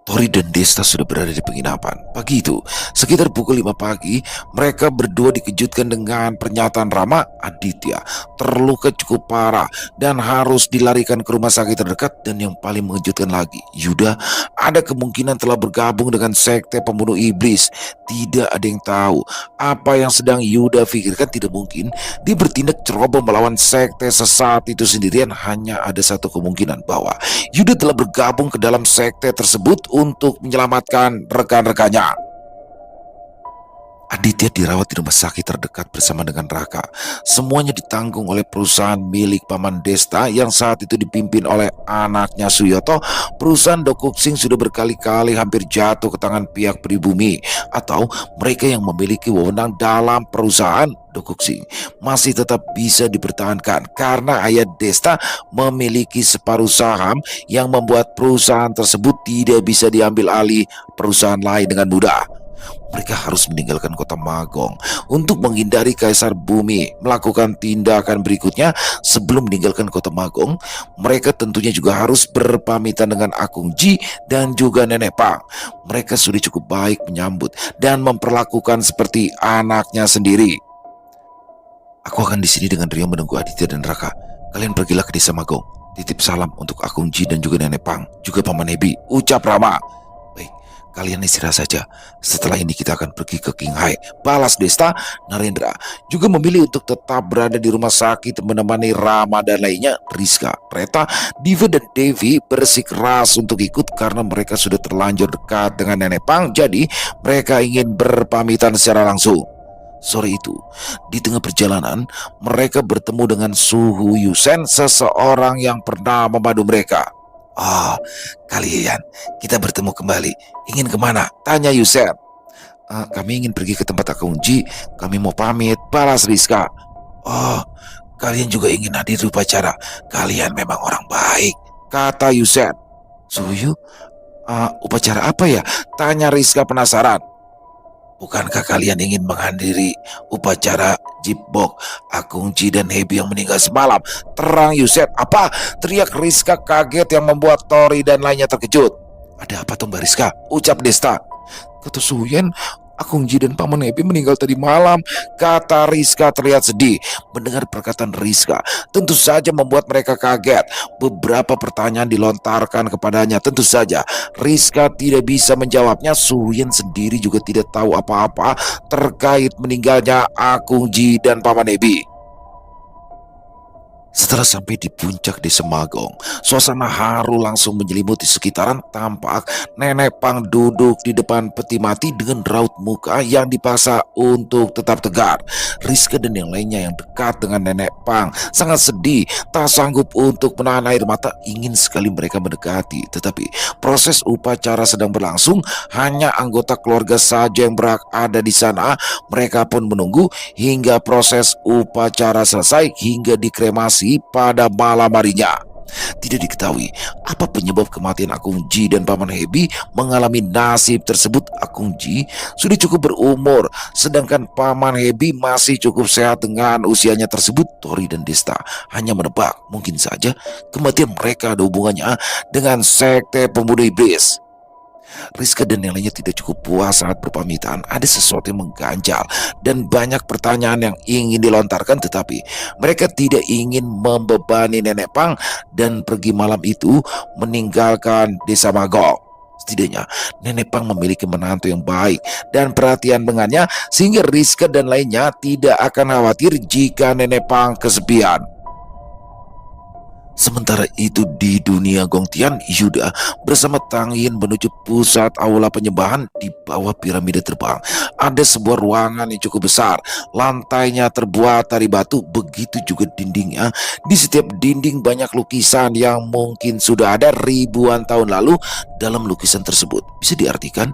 Tori dan Desta sudah berada di penginapan. Pagi itu, sekitar pukul 5 pagi, mereka berdua dikejutkan dengan pernyataan Rama. Aditya terluka cukup parah dan harus dilarikan ke rumah sakit terdekat. Dan yang paling mengejutkan lagi, Yuda ada kemungkinan telah bergabung dengan sekte pembunuh iblis. Tidak ada yang tahu apa yang sedang Yuda pikirkan. Tidak mungkin dia bertindak ceroboh melawan sekte sesat itu sendirian. Hanya ada satu kemungkinan, bahwa Yuda telah bergabung ke dalam sekte tersebut untuk menyelamatkan rekan-rekannya. Aditya dirawat di rumah sakit terdekat bersama dengan Raka. Semuanya ditanggung oleh perusahaan milik Paman Desta yang saat itu dipimpin oleh anaknya Suyoto. Perusahaan Dokuxing sudah berkali-kali hampir jatuh ke tangan pihak pribumi atau mereka yang memiliki wewenang dalam perusahaan. Dokuxing masih tetap bisa dipertahankan karena ayah Desta memiliki separuh saham yang membuat perusahaan tersebut tidak bisa diambil alih perusahaan lain dengan mudah. Mereka harus meninggalkan kota Magong untuk menghindari Kaisar Bumi. Melakukan tindakan berikutnya sebelum meninggalkan kota Magong, mereka tentunya juga harus berpamitan dengan Akung Ji dan juga Nenek Pang. Mereka sudah cukup baik menyambut dan memperlakukan seperti anaknya sendiri. Aku akan di sini dengan Rio menunggu Aditya dan Raka. Kalian pergilah ke desa Magong. Titip salam untuk Akung Ji dan juga Nenek Pang, juga Paman Ebi, ucap Rama. Baik, kalian istirahat saja. Setelah ini kita akan pergi ke Qinghai. Balas Desta. Narendra juga memilih untuk tetap berada di rumah sakit menemani Rama dan lainnya. Rizka, Reta, Diva, dan Devi bersikeras untuk ikut karena mereka sudah terlanjur dekat dengan Nenek Pang. Jadi mereka ingin berpamitan secara langsung. Sore itu, di tengah perjalanan, mereka bertemu dengan Suhu Yusen, seseorang yang pernah membantu mereka. Oh, kalian, kita bertemu kembali. Ingin kemana? Tanya Yusen. Kami ingin pergi ke tempat Akung Ji. Kami mau pamit, balas Rizka. Oh, kalian juga ingin hadir di upacara. Kalian memang orang baik, kata Yusen. Suhu, upacara apa ya? Tanya Rizka penasaran. Bukankah kalian ingin menghadiri upacara Jibok Akung Ji dan Hebi yang meninggal semalam? Terang Yusen. Apa? Teriak Rizka kaget yang membuat Tori dan lainnya terkejut. Ada apa tuh Mbak Rizka? Ucap Desta. Kata Suyen, Akung Ji dan Paman Ebi meninggal tadi malam, kata Rizka terlihat sedih. Mendengar perkataan Rizka tentu saja membuat mereka kaget. Beberapa pertanyaan dilontarkan kepadanya. Tentu saja Rizka tidak bisa menjawabnya. Suyen sendiri juga tidak tahu apa-apa terkait meninggalnya Akung Ji dan Paman Ebi. Setelah sampai di puncak desa Magong, suasana haru langsung menyelimuti sekitaran. Tampak Nenek Pang duduk di depan peti mati dengan raut muka yang dipaksa untuk tetap tegar. Rizka dan yang lainnya yang dekat dengan Nenek Pang sangat sedih, tak sanggup untuk menahan air mata. Ingin sekali mereka mendekati, tetapi proses upacara sedang berlangsung. Hanya anggota keluarga saja yang berada di sana. Mereka pun menunggu hingga proses upacara selesai hingga dikremasi pada malam harinya. Tidak diketahui apa penyebab kematian Akung Ji dan Paman Hebi mengalami nasib tersebut. Akung Ji sudah cukup berumur, sedangkan Paman Hebi masih cukup sehat dengan usianya tersebut. Tori dan Desta hanya menebak mungkin saja kematian mereka ada hubungannya dengan sekte pemuda iblis. Rizka dan yang lainnya tidak cukup puas saat berpamitan. Ada sesuatu yang mengganjal dan banyak pertanyaan yang ingin dilontarkan, tetapi mereka tidak ingin membebani Nenek Pang dan pergi malam itu meninggalkan desa Magong. Setidaknya Nenek Pang memiliki menantu yang baik dan perhatian dengannya, sehingga Rizka dan lainnya tidak akan khawatir jika Nenek Pang kesepian. Sementara itu di dunia Gongtian, Yuda bersama Tang Yin menuju pusat aula penyembahan. Di bawah piramida terbang ada sebuah ruangan yang cukup besar. Lantainya terbuat dari batu, begitu juga dindingnya. Di setiap dinding banyak lukisan yang mungkin sudah ada ribuan tahun lalu. Dalam lukisan tersebut bisa diartikan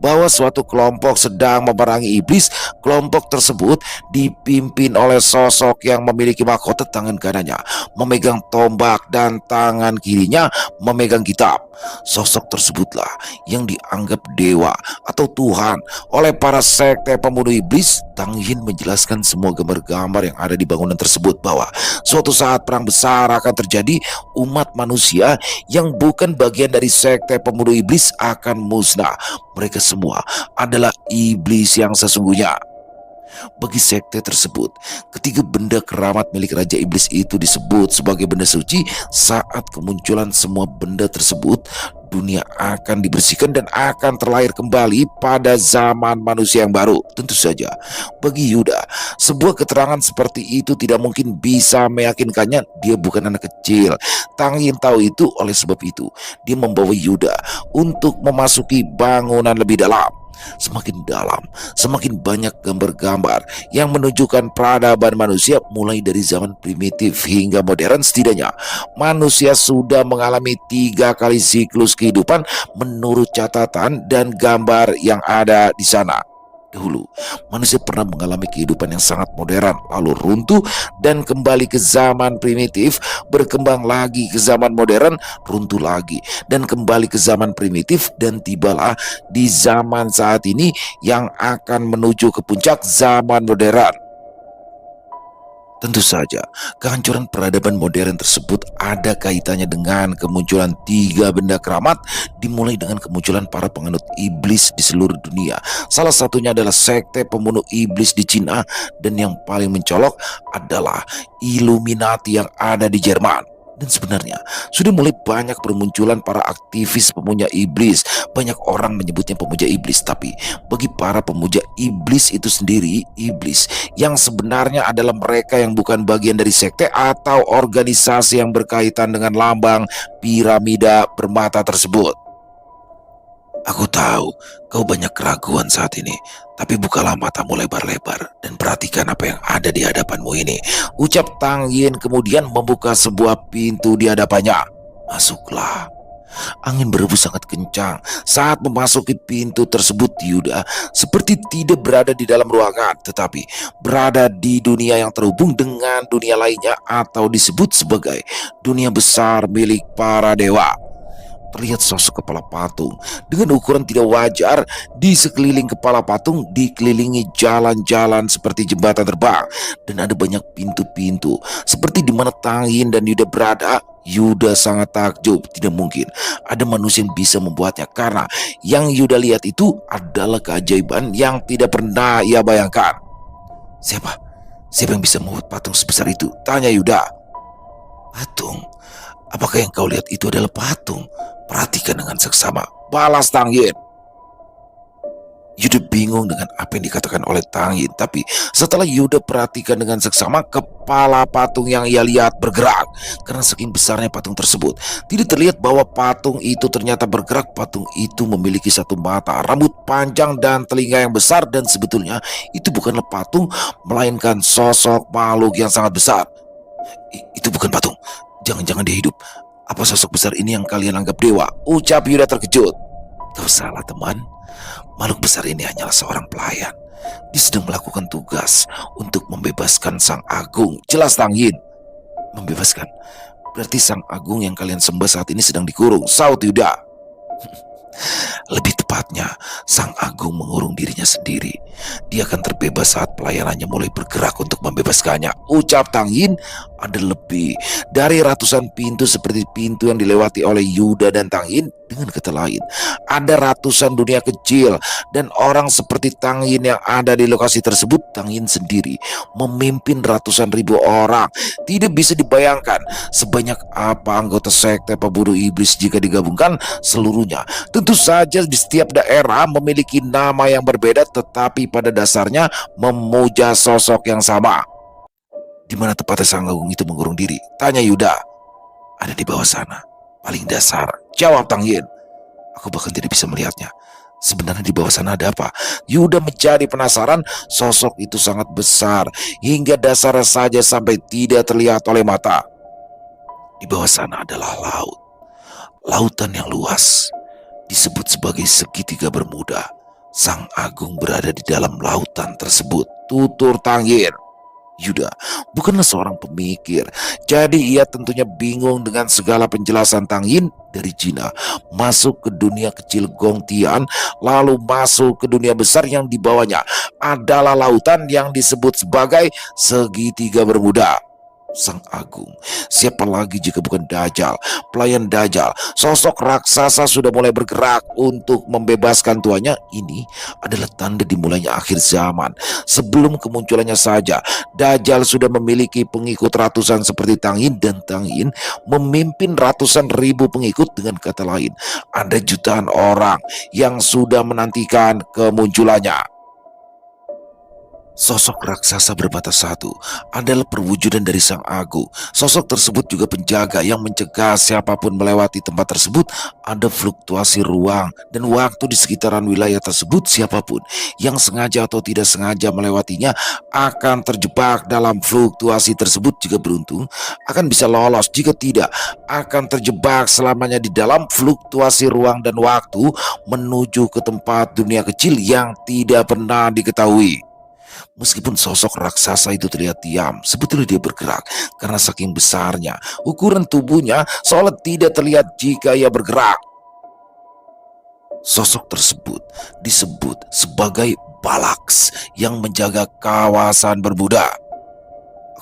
bahwa suatu kelompok sedang memerangi iblis. Kelompok tersebut dipimpin oleh sosok yang memiliki mahkota. Tangan kanannya memegang tombak dan tangan kirinya memegang kitab. Sosok tersebutlah yang dianggap dewa atau Tuhan oleh para sekte pemuda iblis. Tang Yin menjelaskan semua gambar-gambar yang ada di bangunan tersebut, bahwa suatu saat perang besar akan terjadi. Umat manusia yang bukan bagian dari sekte pemuda iblis akan musnah. Mereka semua adalah iblis yang sesungguhnya. Bagi sekte tersebut, ketiga benda keramat milik Raja Iblis itu disebut sebagai benda suci. Saat kemunculan semua benda tersebut, dunia akan dibersihkan dan akan terlahir kembali pada zaman manusia yang baru. Tentu saja bagi Yuda, sebuah keterangan seperti itu tidak mungkin bisa meyakinkannya. Dia bukan anak kecil. Tang Yin tahu itu. Oleh sebab itu dia membawa Yuda untuk memasuki bangunan lebih dalam. Semakin dalam, semakin banyak gambar-gambar yang menunjukkan peradaban manusia mulai dari zaman primitif hingga modern. Setidaknya manusia sudah mengalami 3 kali siklus kehidupan menurut catatan dan gambar yang ada di sana. Dahulu, manusia pernah mengalami kehidupan yang sangat modern, lalu runtuh dan kembali ke zaman primitif, berkembang lagi ke zaman modern, runtuh lagi dan kembali ke zaman primitif, dan tibalah di zaman saat ini yang akan menuju ke puncak zaman modern. Tentu saja, kehancuran peradaban modern tersebut ada kaitannya dengan kemunculan 3 benda keramat, dimulai dengan kemunculan para penganut iblis di seluruh dunia. Salah satunya adalah sekte pembunuh iblis di Cina, dan yang paling mencolok adalah Illuminati yang ada di Jerman. Dan sebenarnya sudah mulai banyak bermunculan para aktivis pemuja iblis. Banyak orang menyebutnya pemuja iblis, tapi bagi para pemuja iblis itu sendiri, iblis yang sebenarnya adalah mereka yang bukan bagian dari sekte atau organisasi yang berkaitan dengan lambang piramida bermata tersebut. Aku tahu kau banyak keraguan saat ini, tapi bukalah matamu lebar-lebar dan perhatikan apa yang ada di hadapanmu ini, ucap Tang Yin kemudian membuka sebuah pintu di hadapannya. Masuklah. Angin berhembus sangat kencang saat memasuki pintu tersebut. Yuda seperti tidak berada di dalam ruangan, tetapi berada di dunia yang terhubung dengan dunia lainnya, atau disebut sebagai dunia besar milik para dewa. Terlihat sosok kepala patung dengan ukuran tidak wajar. Di sekeliling kepala patung dikelilingi jalan-jalan seperti jembatan terbang, dan ada banyak pintu-pintu seperti di mana Tang Yin dan Yuda berada. Yuda sangat takjub. Tidak mungkin ada manusia yang bisa membuatnya, karena yang Yuda lihat itu adalah keajaiban yang tidak pernah ia bayangkan. Siapa? Siapa yang bisa membuat patung sebesar itu? Tanya Yuda. Patung? Apakah yang kau lihat itu adalah patung? Perhatikan dengan seksama, balas Tang Yin. Yuda bingung dengan apa yang dikatakan oleh Tang Yin, tapi setelah Yuda perhatikan dengan seksama, kepala patung yang ia lihat bergerak. Karena saking besarnya patung tersebut, tidak terlihat bahwa patung itu ternyata bergerak. Patung itu memiliki satu mata, rambut panjang, dan telinga yang besar. Dan sebetulnya itu bukanlah patung, melainkan sosok makhluk yang sangat besar. Itu bukan patung. Jangan-jangan dia hidup. Apa sosok besar ini yang kalian anggap dewa? Ucap Yuda terkejut. Kau salah, teman. Makhluk besar ini hanyalah seorang pelayan. Dia sedang melakukan tugas untuk membebaskan Sang Agung. Jelas Tang Yin. Membebaskan? Berarti Sang Agung yang kalian sembah saat ini sedang dikurung, saut Yuda. Lebih tepatnya, Sang Agung mengurung dirinya sendiri. Dia akan terbebas saat pelayanannya mulai bergerak untuk membebaskannya. Ucap Tang Yin. Ada lebih dari ratusan pintu seperti pintu yang dilewati oleh Yuda dan Tang Yin. Dengan kata lain, ada ratusan dunia kecil dan orang seperti Tang Yin yang ada di lokasi tersebut. Tang Yin sendiri memimpin ratusan ribu orang. Tidak bisa dibayangkan sebanyak apa anggota sekte pemburu iblis jika digabungkan seluruhnya. Tentu saja di setiap daerah memiliki nama yang berbeda, tetapi pada dasarnya memuja sosok yang sama. Di mana tepatnya Sang Agung itu mengurung diri? Tanya Yuda. Ada di bawah sana, paling dasar, jawab Tang Yin. Aku bahkan tidak bisa melihatnya. Sebenarnya di bawah sana ada apa? Yuda menjadi penasaran. Sosok itu sangat besar, hingga dasarnya saja sampai tidak terlihat oleh mata. Di bawah sana adalah laut. Lautan yang luas, disebut sebagai segitiga Bermuda. Sang Agung berada di dalam lautan tersebut, tutur Tang Yin. Yuda bukanlah seorang pemikir, jadi ia tentunya bingung dengan segala penjelasan Tang Yin. Dari Cina masuk ke dunia kecil Gongtian, lalu masuk ke dunia besar yang dibawanya adalah lautan yang disebut sebagai segitiga Bermuda. Sang Agung, siapa lagi jika bukan Dajjal, pelayan Dajjal. Sosok raksasa sudah mulai bergerak untuk membebaskan tuannya. Ini adalah tanda dimulainya akhir zaman. Sebelum kemunculannya saja, Dajjal sudah memiliki pengikut ratusan seperti Tang Yin, dan Tang Yin memimpin ratusan ribu pengikut. Dengan kata lain, ada jutaan orang yang sudah menantikan kemunculannya. Sosok raksasa bermata satu adalah perwujudan dari Sang Agung. Sosok tersebut juga penjaga yang mencegah siapapun melewati tempat tersebut. Ada fluktuasi ruang dan waktu di sekitaran wilayah tersebut. Siapapun yang sengaja atau tidak sengaja melewatinya akan terjebak dalam fluktuasi tersebut. Jika beruntung, akan bisa lolos. Jika tidak, akan terjebak selamanya di dalam fluktuasi ruang dan waktu menuju ke tempat dunia kecil yang tidak pernah diketahui. Meskipun sosok raksasa itu terlihat diam, sebetulnya dia bergerak karena saking besarnya ukuran tubuhnya seolah tidak terlihat jika ia bergerak. Sosok tersebut disebut sebagai Balaks yang menjaga kawasan Bermuda.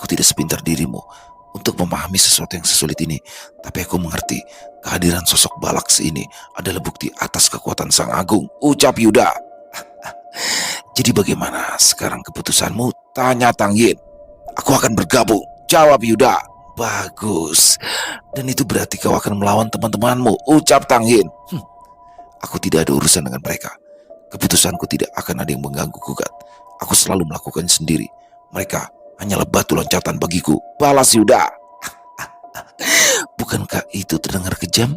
Aku tidak sepintar dirimu untuk memahami sesuatu yang sesulit ini, tapi aku mengerti kehadiran sosok Balaks ini adalah bukti atas kekuatan Sang Agung, ucap Yuda. Jadi bagaimana sekarang keputusanmu? Tanya Tang Yin. Aku akan bergabung, jawab Yuda. Bagus. Dan itu berarti kau akan melawan teman-temanmu, ucap Tang Yin. Aku tidak ada urusan dengan mereka. Keputusanku tidak akan ada yang mengganggu gugat. Aku selalu melakukannya sendiri. Mereka hanyalah batu loncatan bagiku, balas Yuda. Bukankah itu terdengar kejam?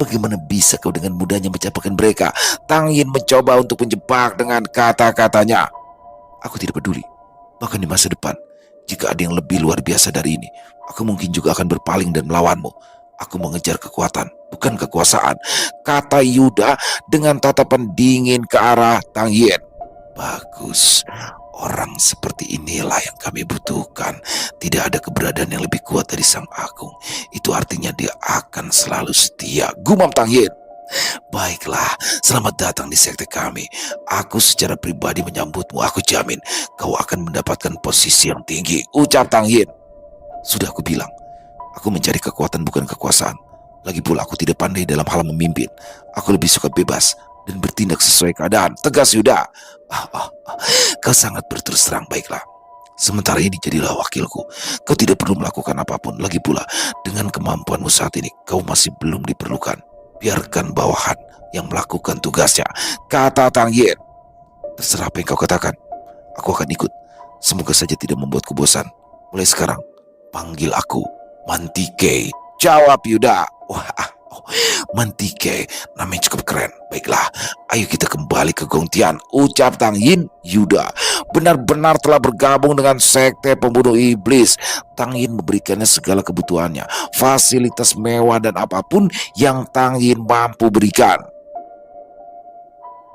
Bagaimana bisa kau dengan mudahnya mencapakan mereka? Tang Yin mencoba untuk menjebak dengan kata-katanya. Aku tidak peduli. Bahkan di masa depan, jika ada yang lebih luar biasa dari ini, aku mungkin juga akan berpaling dan melawanmu. Aku mengejar kekuatan, bukan kekuasaan, kata Yuda dengan tatapan dingin ke arah Tang Yin. Bagus. Orang seperti inilah yang kami butuhkan. Tidak ada keberadaan yang lebih kuat dari Sang Agung. Itu artinya dia akan selalu setia, gumam Tang Yin. Baiklah, selamat datang di sekte kami. Aku secara pribadi menyambutmu. Aku jamin kau akan mendapatkan posisi yang tinggi, ucap Tang Yin. Sudah aku bilang, Aku mencari kekuatan bukan kekuasaan. Lagi pula aku tidak pandai dalam hal memimpin. Aku lebih suka bebas dan bertindak sesuai keadaan. Tegas Yuda. Kau sangat berterus terang, baiklah. Sementara ini jadilah wakilku. Kau tidak perlu melakukan apapun. Lagi pula, dengan kemampuanmu saat ini, kau masih belum diperlukan. Biarkan bawahan yang melakukan tugasnya, kata Tang Yin. Terserah apa yang kau katakan. Aku akan ikut. Semoga saja tidak membuatku bosan. Mulai sekarang, panggil aku Mantike. Jawab Yuda. Wah, Mantike, namanya cukup keren. Baiklah, ayo kita kembali ke Gongtian, ucap Tang Yin. Yuda benar-benar telah bergabung dengan sekte pembunuh iblis. Tang Yin memberikannya segala kebutuhannya, fasilitas mewah dan apapun yang Tang Yin mampu berikan.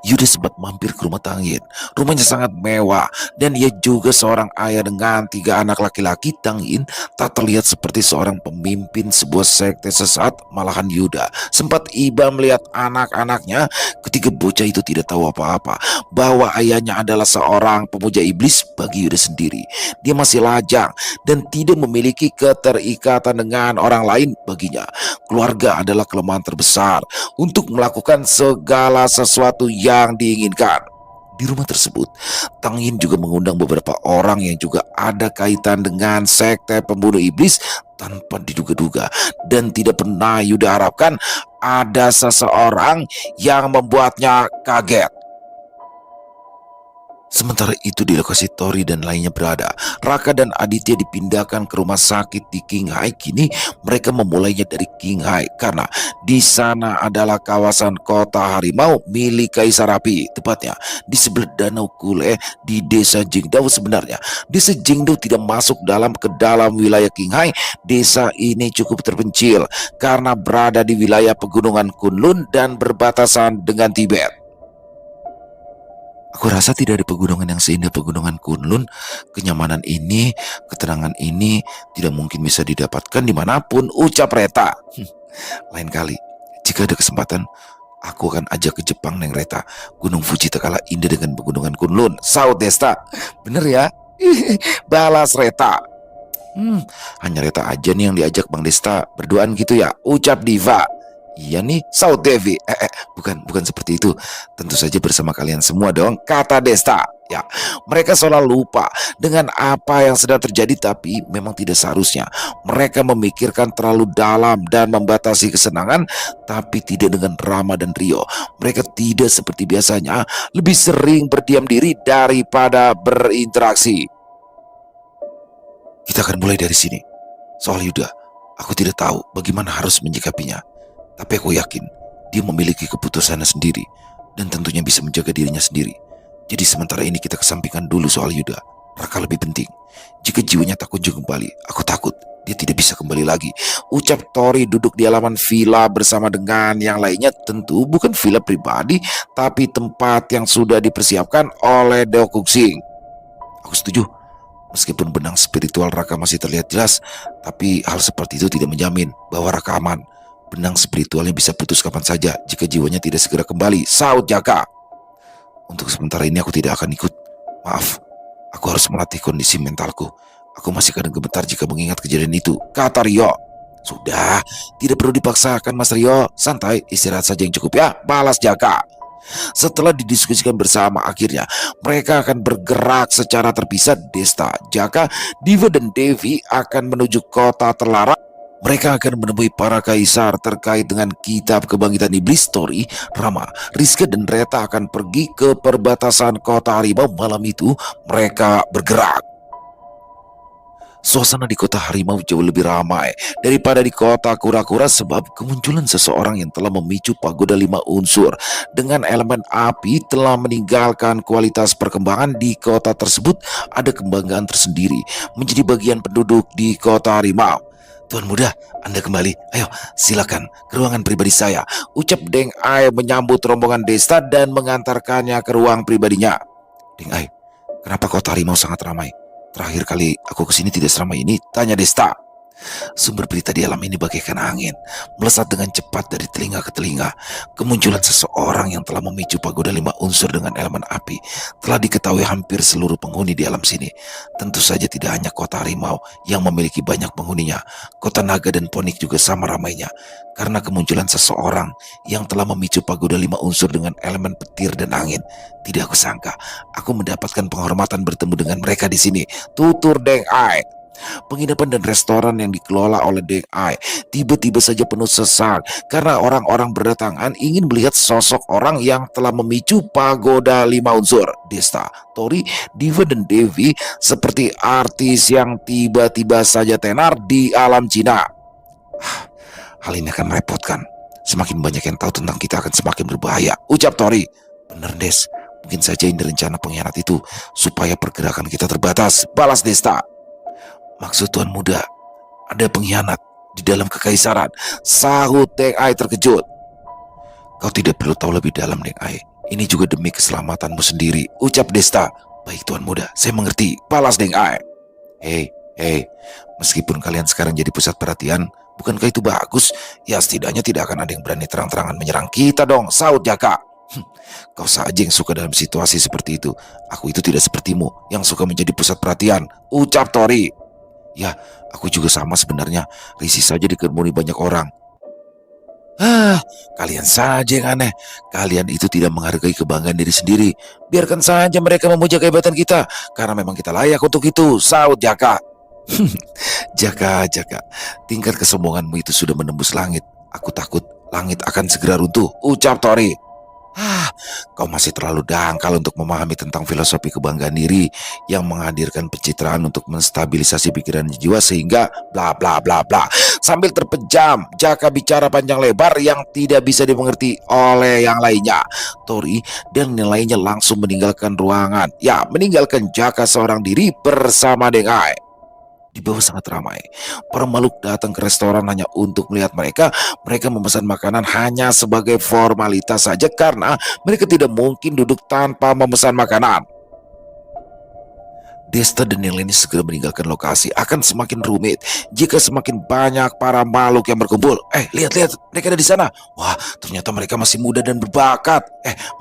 Yuda sempat mampir ke rumah Tang Yin. Rumahnya sangat mewah dan ia juga seorang ayah dengan 3 anak laki-laki. Tang Yin tak terlihat seperti seorang pemimpin sebuah sekte sesat. Malahan Yuda sempat iba melihat anak-anaknya ketika bocah itu tidak tahu apa-apa bahwa ayahnya adalah seorang pemuja iblis. Bagi Yuda sendiri, dia masih lajang dan tidak memiliki keterikatan dengan orang lain. Baginya, keluarga adalah kelemahan terbesar untuk melakukan segala sesuatu yang diinginkan. Di rumah tersebut, Tang Yin juga mengundang beberapa orang yang juga ada kaitan dengan sekte pembunuh iblis tanpa diduga-duga, dan tidak pernah Yuda harapkan ada seseorang yang membuatnya kaget. Sementara itu di lokasi Tori dan lainnya berada, Raka dan Aditya dipindahkan ke rumah sakit di Qinghai. Kini mereka memulainya dari Qinghai karena di sana adalah kawasan kota harimau milik Kaisar Api, tepatnya di sebelah Danau Kule di desa Jingdao. Sebenarnya desa Jingdao tidak masuk ke dalam wilayah Qinghai. Desa ini cukup terpencil karena berada di wilayah pegunungan Kunlun dan berbatasan dengan Tibet. Aku rasa tidak ada pegunungan yang seindah pegunungan Kunlun. Kenyamanan ini, ketenangan ini tidak mungkin bisa didapatkan dimanapun, ucap Reta. Lain kali, jika ada kesempatan, aku akan ajak ke Jepang, Neng Reta. Gunung Fuji tak kalah indah dengan pegunungan Kunlun, saut Desta. Bener ya? Balas Reta. Hanya Reta aja nih yang diajak Bang Desta. Berduaan gitu ya, ucap Diva. Iya nih, saut Devi. Bukan seperti itu. Tentu saja bersama kalian semua dong, kata Desta. Ya, mereka seolah lupa dengan apa yang sedang terjadi, tapi memang tidak seharusnya. Mereka memikirkan terlalu dalam dan membatasi kesenangan, tapi tidak dengan Rama dan Rio. Mereka tidak seperti biasanya, lebih sering berdiam diri daripada berinteraksi. Kita akan mulai dari sini. Soal Yuda, aku tidak tahu bagaimana harus menyikapinya. Tapi aku yakin dia memiliki keputusannya sendiri dan tentunya bisa menjaga dirinya sendiri. Jadi sementara ini kita kesampingkan dulu soal Yuda. Raka lebih penting. Jika jiwanya tak kunjung kembali, aku takut dia tidak bisa kembali lagi, ucap Tori duduk di halaman villa bersama dengan yang lainnya. Tentu bukan villa pribadi, tapi tempat yang sudah dipersiapkan oleh Deo Kuxing. Aku setuju. Meskipun benang spiritual Raka masih terlihat jelas, tapi hal seperti itu tidak menjamin bahwa Raka aman. Benang spiritualnya bisa putus kapan saja jika jiwanya tidak segera kembali, saut Jaka. Untuk sementara ini aku tidak akan ikut. Maaf, aku harus melatih kondisi mentalku. Aku masih kadang gemetar jika mengingat kejadian itu, kata Rio. Sudah, tidak perlu dipaksakan Mas Rio. Santai, istirahat saja yang cukup ya, balas Jaka. Setelah didiskusikan bersama, akhirnya mereka akan bergerak secara terpisah. Desta, Jaka, Diva dan Devi akan menuju kota terlarang. Mereka akan menemui para kaisar terkait dengan kitab kebangkitan iblis. Tori, Rama, Rizka dan Reta akan pergi ke perbatasan kota harimau. Malam itu mereka bergerak. Suasana di kota harimau jauh lebih ramai daripada di kota kura-kura sebab kemunculan seseorang yang telah memicu pagoda 5 unsur dengan elemen api telah meninggalkan kualitas perkembangan di kota tersebut. Ada kebanggaan tersendiri menjadi bagian penduduk di kota harimau. Tuan muda, Anda kembali. Ayo, silakan ke ruangan pribadi saya, ucap Deng Ai menyambut rombongan Desta dan mengantarkannya ke ruang pribadinya. Deng Ai, kenapa kota harimau sangat ramai? Terakhir kali aku kesini tidak seramai ini, tanya Desta. Sumber berita di alam ini bagaikan angin, melesat dengan cepat dari telinga ke telinga. Kemunculan seseorang yang telah memicu pagoda 5 unsur dengan elemen api telah diketahui hampir seluruh penghuni di alam sini. Tentu saja tidak hanya kota harimau yang memiliki banyak penghuninya, kota naga dan ponik juga sama ramainya. Karena kemunculan seseorang yang telah memicu pagoda 5 unsur dengan elemen petir dan angin. Tidak aku sangka, aku mendapatkan penghormatan bertemu dengan mereka di sini. Tutur Deng Ai. Penginapan dan restoran yang dikelola oleh Deng Ai tiba-tiba saja penuh sesak karena orang-orang berdatangan ingin melihat sosok orang yang telah memicu pagoda 5 unsur. Desta, Tori, Diva dan Devi seperti artis yang tiba-tiba saja tenar di alam Cina. Hal ini akan merepotkan. Semakin banyak yang tahu tentang kita akan semakin berbahaya, ucap Tori. Bener Des, mungkin saja ini rencana pengkhianat itu supaya pergerakan kita terbatas, balas Desta. Maksud Tuan Muda, ada pengkhianat di dalam kekaisaran, sahut Deng Ai terkejut. Kau tidak perlu tahu lebih dalam, Deng Ai. Ini juga demi keselamatanmu sendiri, ucap Desta. Baik Tuan Muda, saya mengerti, balas Deng Ai. Hei, meskipun kalian sekarang jadi pusat perhatian, bukankah itu bagus? Ya setidaknya tidak akan ada yang berani terang-terangan menyerang kita dong, sahut Jaka. Kau saja yang suka dalam situasi seperti itu. Aku itu tidak sepertimu, yang suka menjadi pusat perhatian, ucap Tori. Ya, aku juga sama sebenarnya. Risih saja dikerumuni banyak orang. Kalian saja yang aneh. Kalian itu tidak menghargai kebanggaan diri sendiri. Biarkan saja mereka memuja kehebatan kita, karena memang kita layak untuk itu, sahut Jaka. Jaka, tingkat kesombonganmu itu sudah menembus langit. Aku takut langit akan segera runtuh, ucap Tori. Kau masih terlalu dangkal untuk memahami tentang filosofi kebanggaan diri yang menghadirkan pencitraan untuk menstabilisasi pikiran jiwa sehingga bla bla bla bla. Sambil terpejam, Jaka bicara panjang lebar yang tidak bisa dimengerti oleh yang lainnya. Tori dan yang lainnya langsung meninggalkan ruangan. Ya, meninggalkan Jaka seorang diri bersama Deng Ai. Di bawah sangat ramai. Para makhluk datang ke restoran hanya untuk melihat mereka. Mereka memesan makanan hanya sebagai formalitas saja karena mereka tidak mungkin duduk tanpa memesan makanan. Desta dan yang lainnya segera meninggalkan lokasi. Akan semakin rumit jika semakin banyak para makhluk yang berkumpul. Lihat, mereka ada di sana. Wah, ternyata mereka masih muda dan berbakat.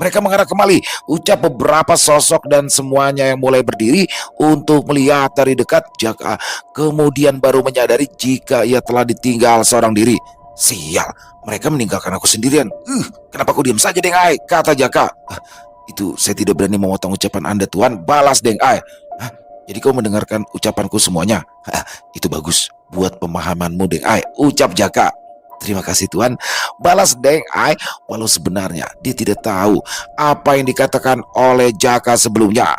Mereka mengarah kembali, ucap beberapa sosok dan semuanya yang mulai berdiri untuk melihat dari dekat. Jaka kemudian baru menyadari jika ia telah ditinggal seorang diri. Sial, mereka meninggalkan aku sendirian. Kenapa aku diam saja, Deng Ai? Kata Jaka. Itu saya tidak berani memotong ucapan Anda, Tuan, balas Deng Ai. Jadi kau mendengarkan ucapanku semuanya? Itu bagus buat pemahamanmu, Deng Ai, ucap Jaka. Terima kasih Tuan, balas Deng Ai, walau sebenarnya dia tidak tahu apa yang dikatakan oleh Jaka sebelumnya.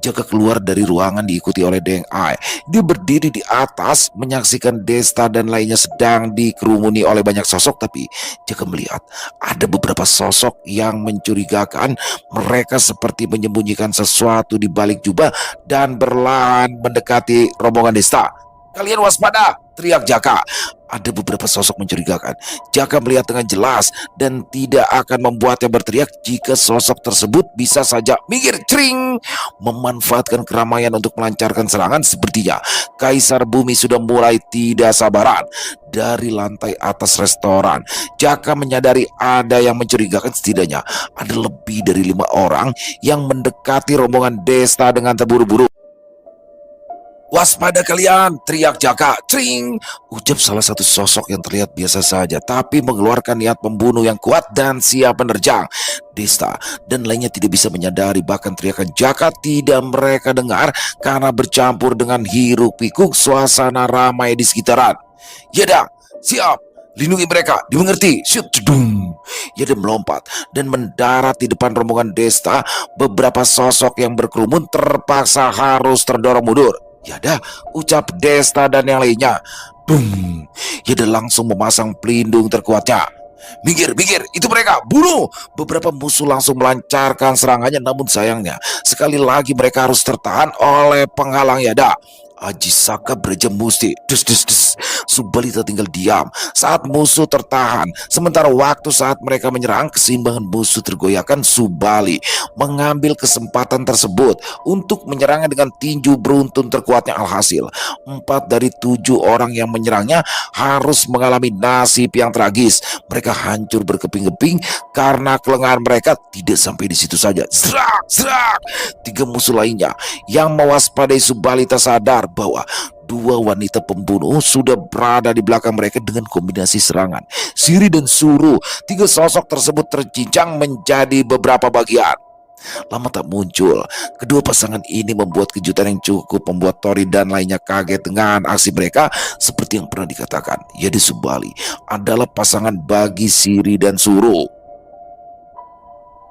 Jaka keluar dari ruangan diikuti oleh Deng Ai. Dia berdiri di atas menyaksikan Desta dan lainnya sedang dikerumuni oleh banyak sosok. Tapi Jaka melihat ada beberapa sosok yang mencurigakan. Mereka seperti menyembunyikan sesuatu di balik jubah dan berlahan mendekati rombongan Desta. Kalian waspada, teriak Jaka. Ada beberapa sosok mencurigakan. Jaka melihat dengan jelas dan tidak akan membuatnya berteriak jika sosok tersebut bisa saja minggir, cring, memanfaatkan keramaian untuk melancarkan serangan. Sepertinya Kaisar Bumi sudah mulai tidak sabaran. Dari lantai atas restoran, Jaka menyadari ada yang mencurigakan. Setidaknya ada lebih dari 5 orang yang mendekati rombongan Desta dengan terburu-buru. Waspada kalian, teriak Jaka. Cring, ucap salah satu sosok yang terlihat biasa saja tapi mengeluarkan niat pembunuh yang kuat dan siap menerjang. Desta dan lainnya tidak bisa menyadari bahkan teriakan Jaka tidak mereka dengar karena bercampur dengan hiruk pikuk suasana ramai di sekitaran. Yada, siap, lindungi mereka, dimengerti. Shoot, cedung. Yada melompat dan mendarat di depan rombongan Desta. Beberapa sosok yang berkerumun terpaksa harus terdorong mundur. Yada, ucap Desta dan yang lainnya. Bum, Yada langsung memasang pelindung terkuatnya. Minggir, itu mereka, bunuh. Beberapa musuh langsung melancarkan serangannya, namun sayangnya sekali lagi mereka harus tertahan oleh penghalang Yada. Aji Saka Braja Musti. Des des des. Subalita tinggal diam saat musuh tertahan. Sementara waktu saat mereka menyerang, keseimbangan musuh tergoyahkan. Subali mengambil kesempatan tersebut untuk menyerangnya dengan tinju beruntun terkuatnya. Alhasil 4 dari 7 orang yang menyerangnya harus mengalami nasib yang tragis. Mereka hancur berkeping-keping karena kelengahan mereka. Tidak sampai di situ saja. Zrak, zrak. 3 musuh lainnya yang mewaspadai Subalita sadar bahwa 2 wanita pembunuh sudah berada di belakang mereka dengan kombinasi serangan Siri dan Suru. 3 sosok tersebut tercincang menjadi beberapa bagian. Lama tak muncul, kedua pasangan ini membuat kejutan yang cukup membuat Tori dan lainnya kaget dengan aksi mereka. Seperti yang pernah dikatakan, Yade Subali adalah pasangan bagi Siri dan Suru.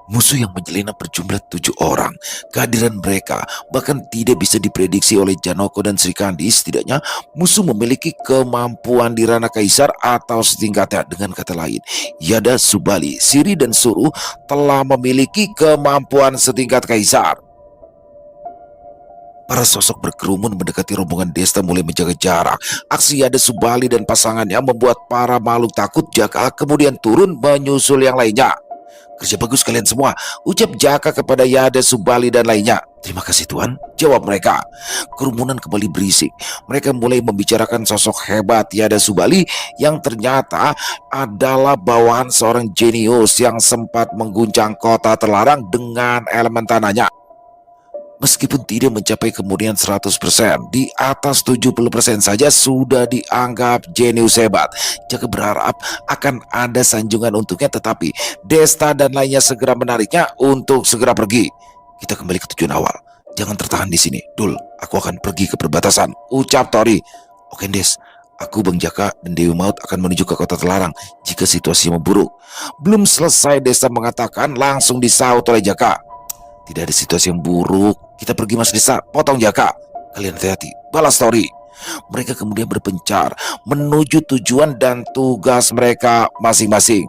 Musuh yang menyelinap berjumlah 7 orang. Kehadiran mereka bahkan tidak bisa diprediksi oleh Janoko dan Sri Kandi. Setidaknya musuh memiliki kemampuan di ranah kaisar atau setingkatnya. Dengan kata lain, Yada, Subali, Siri dan Suru telah memiliki kemampuan setingkat kaisar. Para sosok berkerumun mendekati rombongan Desta mulai menjaga jarak. Aksi Yada, Subali dan pasangannya membuat para makhluk takut. Jaka kemudian turun menyusul yang lainnya. Kerja bagus kalian semua, ucap Jaka kepada Yada, Subali dan lainnya. Terima kasih Tuan, jawab mereka. Kerumunan kembali berisik. Mereka mulai membicarakan sosok hebat Yada Subali yang ternyata adalah bawahan seorang jenius yang sempat mengguncang kota terlarang dengan elemen tanahnya. Meskipun tidak mencapai kemurnian 100%, di atas 70% saja sudah dianggap jenius hebat. Jaka berharap akan ada sanjungan untuknya, tetapi Desta dan lainnya segera menariknya untuk segera pergi. Kita kembali ke tujuan awal. Jangan tertahan di sini, Dul. Aku akan pergi ke perbatasan, ucap Tori. Oke Des, aku Bang Jaka dan Dewi Maut akan menuju ke kota terlarang jika situasi memburuk. Belum selesai Desta mengatakan, langsung disaut oleh Jaka. Tidak ada situasi yang buruk. Kita pergi Mas Desa, potong Jaka. Kalian hati-hati, balas Tori. Mereka kemudian berpencar menuju tujuan dan tugas mereka masing-masing.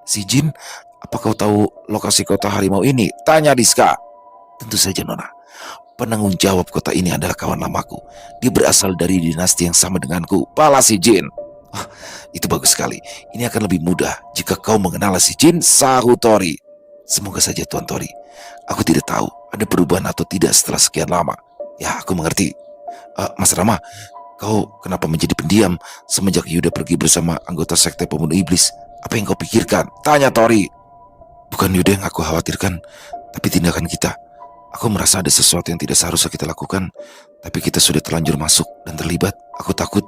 Si Jin, apa kau tahu lokasi kota harimau ini? Tanya Diska. Tentu saja Nona. Penanggung jawab kota ini adalah kawan lamaku. Dia berasal dari dinasti yang sama denganku. Balas si Jin. Ah, itu bagus sekali. Ini akan lebih mudah jika kau mengenal si Jin, sahut Tori. Semoga saja Tuan Tori. Aku tidak tahu ada perubahan atau tidak setelah sekian lama. Ya, aku mengerti. Mas Rama, kau kenapa menjadi pendiam semenjak Yuda pergi bersama anggota sekte pembunuh iblis? Apa yang kau pikirkan? Tanya Tori. Bukan Yuda yang aku khawatirkan, tapi tindakan kita. Aku merasa ada sesuatu yang tidak seharusnya kita lakukan, tapi kita sudah terlanjur masuk dan terlibat. Aku takut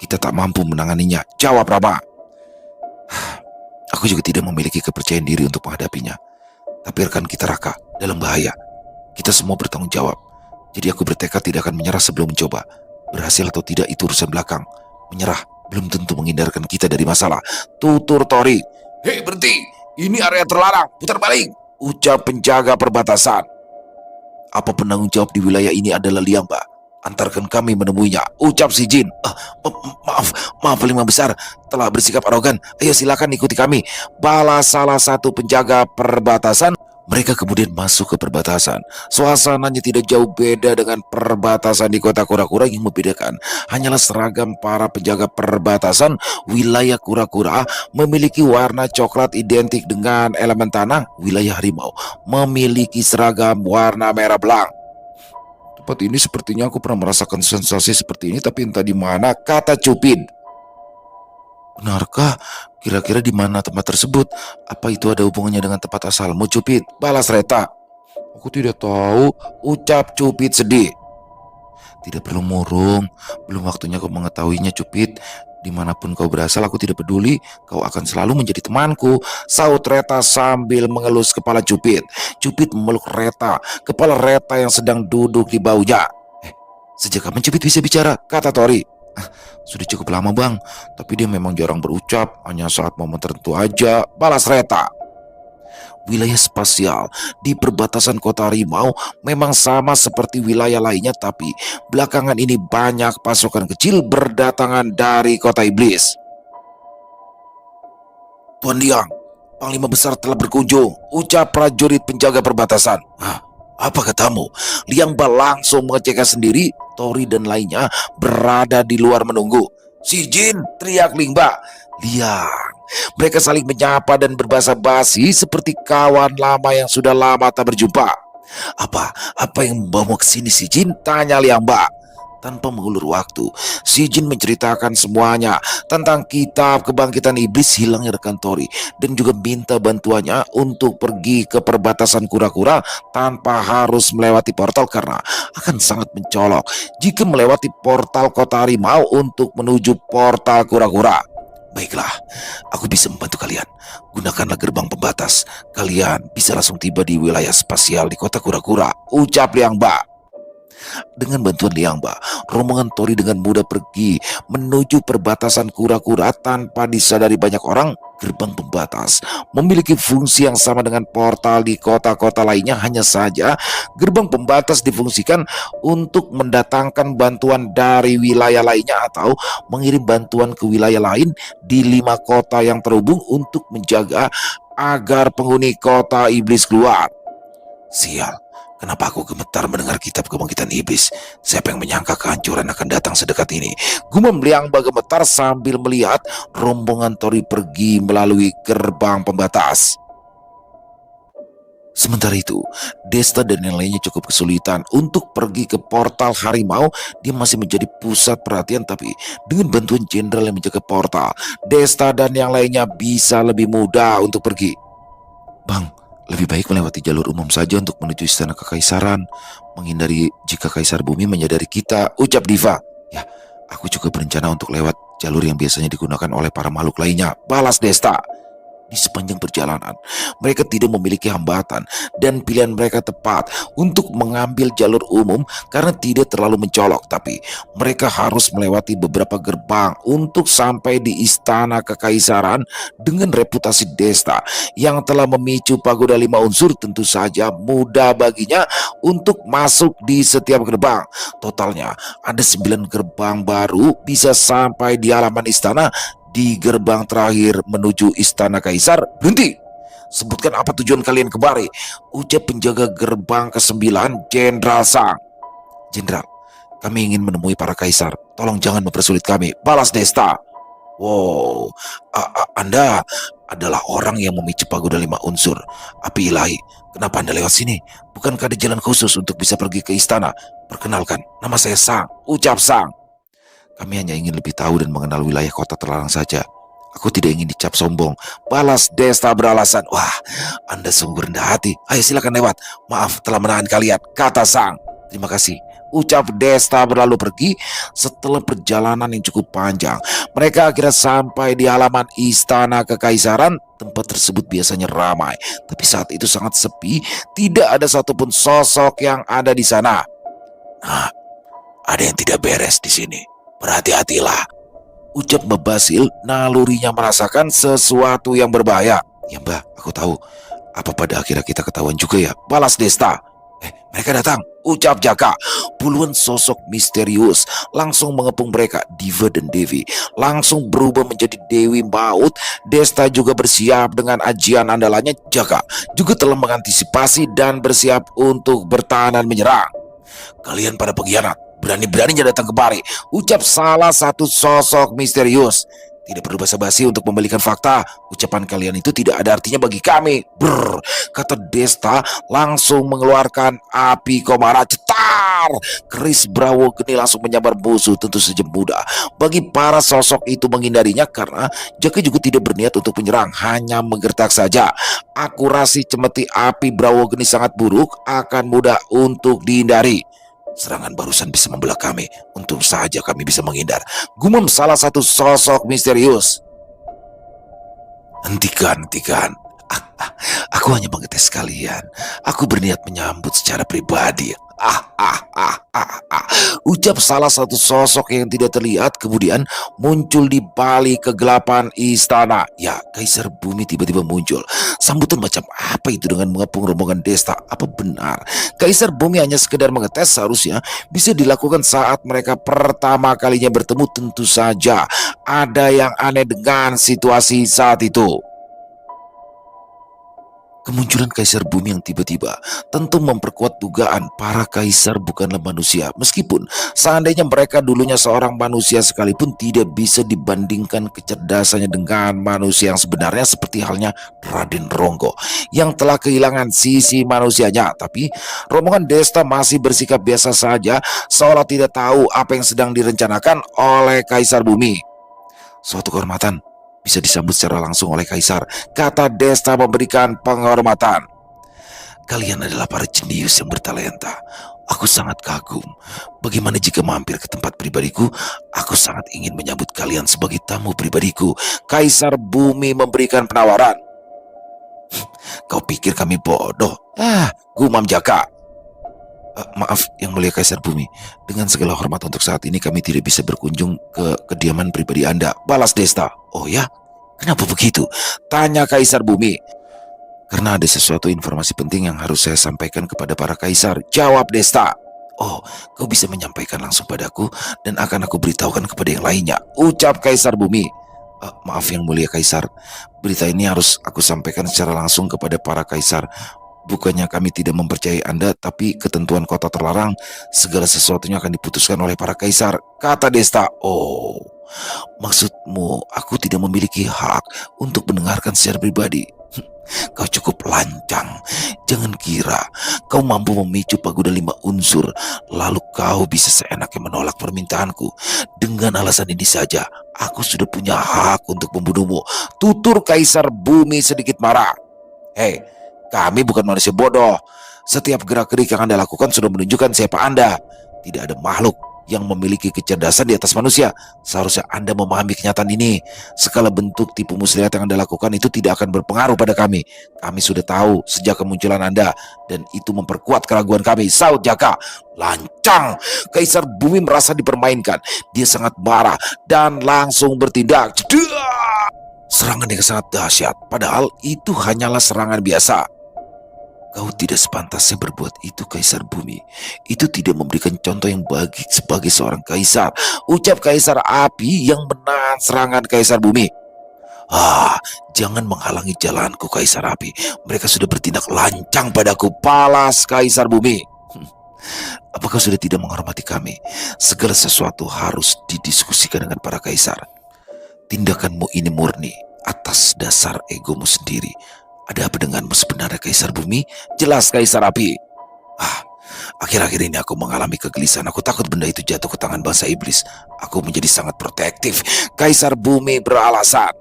kita tak mampu menanganinya. Jawab Rama. Aku juga tidak memiliki kepercayaan diri untuk menghadapinya. Tapi rekan kita Raka dalam bahaya. Kita semua bertanggung jawab. Jadi aku bertekad tidak akan menyerah sebelum mencoba. Berhasil atau tidak itu urusan belakang. Menyerah belum tentu menghindarkan kita dari masalah. Tutur Tori. Hei berhenti, ini area terlarang, putar balik, ucap penjaga perbatasan. Apa penanggung jawab di wilayah ini adalah Liamba. Antarkan kami menemuinya, ucap si Jin. Maaf Lima Besar, telah bersikap arogan. Ayo silakan ikuti kami, balas salah satu penjaga perbatasan. Mereka kemudian masuk ke perbatasan. Suasananya tidak jauh beda dengan perbatasan di kota Kura-Kura. Yang membedakan hanyalah seragam para penjaga perbatasan. Wilayah Kura-Kura memiliki warna coklat identik dengan elemen tanah. Wilayah Harimau memiliki seragam warna merah belang. Tempat ini sepertinya aku pernah merasakan sensasi seperti ini, tapi entah di mana, kata Cupid. Benarkah? Kira-kira di mana tempat tersebut? Apa itu ada hubungannya dengan tempat asalmu, Cupid? Balas Reta. Aku tidak tahu, ucap Cupid sedih. Tidak perlu murung, belum waktunya kau mengetahuinya, Cupid. Dimanapun kau berasal, aku tidak peduli. Kau akan selalu menjadi temanku, saut Reta sambil mengelus kepala Cupid. Cupid memeluk Reta, kepala Reta yang sedang duduk di baunya. Sejak kapan Cupid bisa bicara? Kata Tori. Sudah cukup lama Bang, tapi dia memang jarang berucap, hanya saat momen tertentu aja, balas Reta. Wilayah spasial di perbatasan kota Harimau memang sama seperti wilayah lainnya, tapi belakangan ini banyak pasukan kecil berdatangan dari kota iblis. Tuan Liang, Panglima Besar telah berkunjung, ucap prajurit penjaga perbatasan. Apa katamu? Liang Ba langsung mengeceknya sendiri. Tori dan lainnya berada di luar menunggu. Si Jin, teriak Ling Ba. Liang. Mereka saling menyapa dan berbahasa basi seperti kawan lama yang sudah lama tak berjumpa. Apa yang membawamu ke sini si Jin? Tanya Liang Ba. Tanpa mengulur waktu, si Jin menceritakan semuanya tentang kitab kebangkitan iblis hilangnya rekan Tori dan juga minta bantuannya untuk pergi ke perbatasan kura-kura tanpa harus melewati portal karena akan sangat mencolok jika melewati portal kota harimau untuk menuju portal kura-kura. Baiklah, aku bisa membantu kalian. Gunakanlah gerbang pembatas. Kalian bisa langsung tiba di wilayah spasial di kota kura-kura, ucap Liang Ba. Dengan bantuan Liang Ba, rombongan Tori dengan mudah pergi menuju perbatasan kura-kura tanpa disadari banyak orang. Gerbang pembatas memiliki fungsi yang sama dengan portal di kota-kota lainnya, hanya saja gerbang pembatas difungsikan untuk mendatangkan bantuan dari wilayah lainnya atau mengirim bantuan ke wilayah lain di 5 kota yang terhubung untuk menjaga agar penghuni kota iblis keluar. Sial, kenapa aku gemetar mendengar kitab kebangkitan iblis? Siapa yang menyangka kehancuran akan datang sedekat ini? Gumam Liang Ba gemetar sambil melihat rombongan Tori pergi melalui gerbang pembatas. Sementara itu, Desta dan yang lainnya cukup kesulitan untuk pergi ke portal harimau. Dia masih menjadi pusat perhatian, tapi dengan bantuan jenderal yang menjaga portal, Desta dan yang lainnya bisa lebih mudah untuk pergi. Bang, lebih baik melewati jalur umum saja untuk menuju istana kekaisaran, menghindari jika Kaisar Bumi menyadari kita, ucap Diva. Ya, aku juga berencana untuk lewat jalur yang biasanya digunakan oleh para makhluk lainnya, balas Desta. Di sepanjang perjalanan, mereka tidak memiliki hambatan dan pilihan mereka tepat untuk mengambil jalur umum karena tidak terlalu mencolok, tapi mereka harus melewati beberapa gerbang untuk sampai di istana kekaisaran. Dengan reputasi Desta yang telah memicu pagoda 5 unsur, tentu saja mudah baginya untuk masuk di setiap gerbang. Totalnya ada 9 gerbang baru bisa sampai di halaman istana. Di gerbang terakhir menuju istana kaisar, berhenti. Sebutkan apa tujuan kalian kemari, ucap penjaga gerbang ke-9, Jenderal Sang. Jenderal, kami ingin menemui para kaisar. Tolong jangan mempersulit kami, balas Desta. Wow, Anda adalah orang yang memicu pagoda 5 unsur api ilahi. Kenapa Anda lewat sini? Bukankah ada jalan khusus untuk bisa pergi ke istana? Perkenalkan, nama saya Sang, ucap Sang. Kami hanya ingin lebih tahu dan mengenal wilayah kota terlarang saja. Aku tidak ingin dicap sombong, balas Desta beralasan. Wah, Anda sungguh rendah hati. Ayo silakan lewat. Maaf telah menahan kalian, kata Sang. Terima kasih, ucap Desta berlalu pergi. Setelah perjalanan yang cukup panjang, mereka akhirnya sampai di halaman istana kekaisaran. Tempat tersebut biasanya ramai, tapi saat itu sangat sepi. Tidak ada satupun sosok yang ada di sana. Nah, ada yang tidak beres di sini. Berhati-hatilah, ucap Mbak Basil. Nalurinya merasakan sesuatu yang berbahaya. Ya Mbak, aku tahu. Apa pada akhirnya kita ketahuan juga ya, balas Desta. Mereka datang, ucap Jaka. Puluhan sosok misterius langsung mengepung mereka. Diva dan Devi langsung berubah menjadi Dewi Maut. Desta juga bersiap dengan ajian andalannya. Jaka juga telah mengantisipasi dan bersiap untuk bertahan dan menyerang. Kalian pada pengkhianat, berani-beraninya datang kemari, ucap salah satu sosok misterius. Tidak perlu basa-basi untuk membalikan fakta. Ucapan kalian itu tidak ada artinya bagi kami. Brr, kata Desta langsung mengeluarkan api komara. Cetar! Keris Brawo Geni langsung menyambar musuh. Tentu saja mudah bagi para sosok itu menghindarinya karena Jaka juga tidak berniat untuk menyerang, hanya menggertak saja. Akurasi cemeti api Brawo Geni sangat buruk, akan mudah untuk dihindari. Serangan barusan bisa membelah kami. Untung saja kami bisa menghindar, gumam salah satu sosok misterius. Hentikan. Aku hanya mengetes kalian. Aku berniat menyambut secara pribadi. Ucap salah satu sosok yang tidak terlihat kemudian muncul di balik kegelapan istana. Ya, Kaisar Bumi tiba-tiba muncul. Sambutan macam apa itu dengan mengepung rombongan Desta? Apa benar Kaisar Bumi hanya sekedar mengetes? Seharusnya bisa dilakukan saat mereka pertama kalinya bertemu. Tentu saja ada yang aneh dengan situasi saat itu. Kemunculan Kaisar Bumi yang tiba-tiba tentu memperkuat dugaan para kaisar bukanlah manusia. Meskipun seandainya mereka dulunya seorang manusia sekalipun tidak bisa dibandingkan kecerdasannya dengan manusia yang sebenarnya, seperti halnya Raden Ronggo yang telah kehilangan sisi manusianya. Tapi rombongan Desta masih bersikap biasa saja, seolah tidak tahu apa yang sedang direncanakan oleh Kaisar Bumi. Suatu kehormatan bisa disambut secara langsung oleh Kaisar, kata Desta memberikan penghormatan. Kalian adalah para jenius yang bertalenta. Aku sangat kagum. Bagaimana jika mampir ke tempat pribadiku? Aku sangat ingin menyambut kalian sebagai tamu pribadiku. Kaisar Bumi memberikan penawaran. Kau pikir kami bodoh? Gumam Jaka. Maaf, Yang Mulia Kaisar Bumi. Dengan segala hormat, untuk saat ini kami tidak bisa berkunjung ke kediaman pribadi Anda, balas Desta. Oh ya? Kenapa begitu? Tanya Kaisar Bumi. Karena ada sesuatu informasi penting yang harus saya sampaikan kepada para kaisar, jawab Desta. Oh, kau bisa menyampaikan langsung padaku dan akan aku beritahukan kepada yang lainnya, ucap Kaisar Bumi. Maaf Yang Mulia Kaisar, berita ini harus aku sampaikan secara langsung kepada para kaisar. Bukannya kami tidak mempercayai Anda, tapi ketentuan kota terlarang, segala sesuatunya akan diputuskan oleh para kaisar, kata Desta. Oh, maksudmu aku tidak memiliki hak untuk mendengarkan secara pribadi? Kau cukup lancang. Jangan kira kau mampu memicu pagoda 5 unsur, lalu kau bisa seenaknya menolak permintaanku. Dengan alasan ini saja, aku sudah punya hak untuk membunuhmu, tutur Kaisar Bumi sedikit marah. Hei, kami bukan manusia bodoh. Setiap gerak-gerik yang Anda lakukan sudah menunjukkan siapa Anda. Tidak ada makhluk yang memiliki kecerdasan di atas manusia. Seharusnya Anda memahami kenyataan ini. Segala bentuk tipu muslihat yang Anda lakukan itu tidak akan berpengaruh pada kami. Kami sudah tahu sejak kemunculan Anda, dan itu memperkuat keraguan kami, saut Jaka. Lancang. Kaisar Bumi merasa dipermainkan. Dia sangat marah dan langsung bertindak. Serangan yang sangat dahsyat, padahal itu hanyalah serangan biasa. Kau tidak sepantasnya berbuat itu, Kaisar Bumi. Itu tidak memberikan contoh yang baik sebagai seorang kaisar, ucap Kaisar Api yang menahan serangan Kaisar Bumi. Jangan menghalangi jalanku, Kaisar Api. Mereka sudah bertindak lancang padaku, balas Kaisar Bumi. Apakah sudah tidak menghormati kami? Segala sesuatu harus didiskusikan dengan para kaisar. Tindakanmu ini murni atas dasar egomu sendiri. Ada apa denganmu sebenarnya, Kaisar Bumi? Jelas, Kaisar Api. Akhir-akhir ini aku mengalami kegelisahan. Aku takut benda itu jatuh ke tangan bangsa iblis. Aku menjadi sangat protektif, Kaisar Bumi beralasan.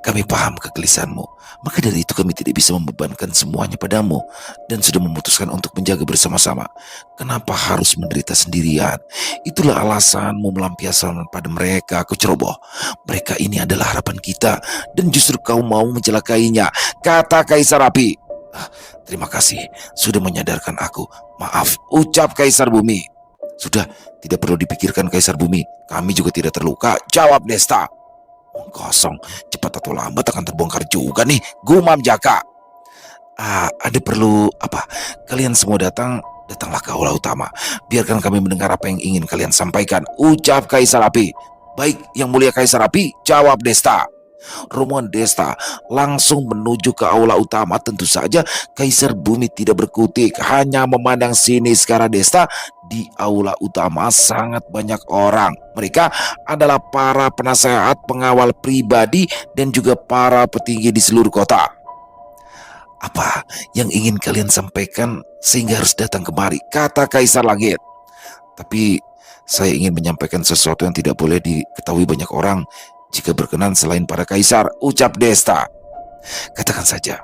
Kami paham kegelisahanmu. Maka dari itu kami tidak bisa membebankan semuanya padamu dan sudah memutuskan untuk menjaga bersama-sama. Kenapa harus menderita sendirian? Itulah alasanmu melampiaskan pada mereka, aku ceroboh. Mereka ini adalah harapan kita dan justru kau mau mencelakainya, kata Kaisar Api. Terima kasih sudah menyadarkan aku. Maaf, ucap Kaisar Bumi. Sudah, tidak perlu dipikirkan, Kaisar Bumi. Kami juga tidak terluka, jawab Desta. Kosong, cepat atau lambat akan terbongkar juga nih, gumam Jaka. Ada perlu apa? Kalian semua datanglah ke aula utama. Biarkan kami mendengar apa yang ingin kalian sampaikan, ucap Kaisar Api. Baik, Yang Mulia Kaisar Api, jawab Desta. Rombongan Desta langsung menuju ke aula utama. Tentu saja Kaisar Bumi tidak berkutik, hanya memandang sinis karena Desta. Di aula utama sangat banyak orang. Mereka adalah para penasehat, pengawal pribadi, dan juga para petinggi di seluruh kota. Apa yang ingin kalian sampaikan sehingga harus datang kemari, kata Kaisar Langit. Tapi saya ingin menyampaikan sesuatu yang tidak boleh diketahui banyak orang, jika berkenan selain para kaisar, ucap Desta. Katakan saja.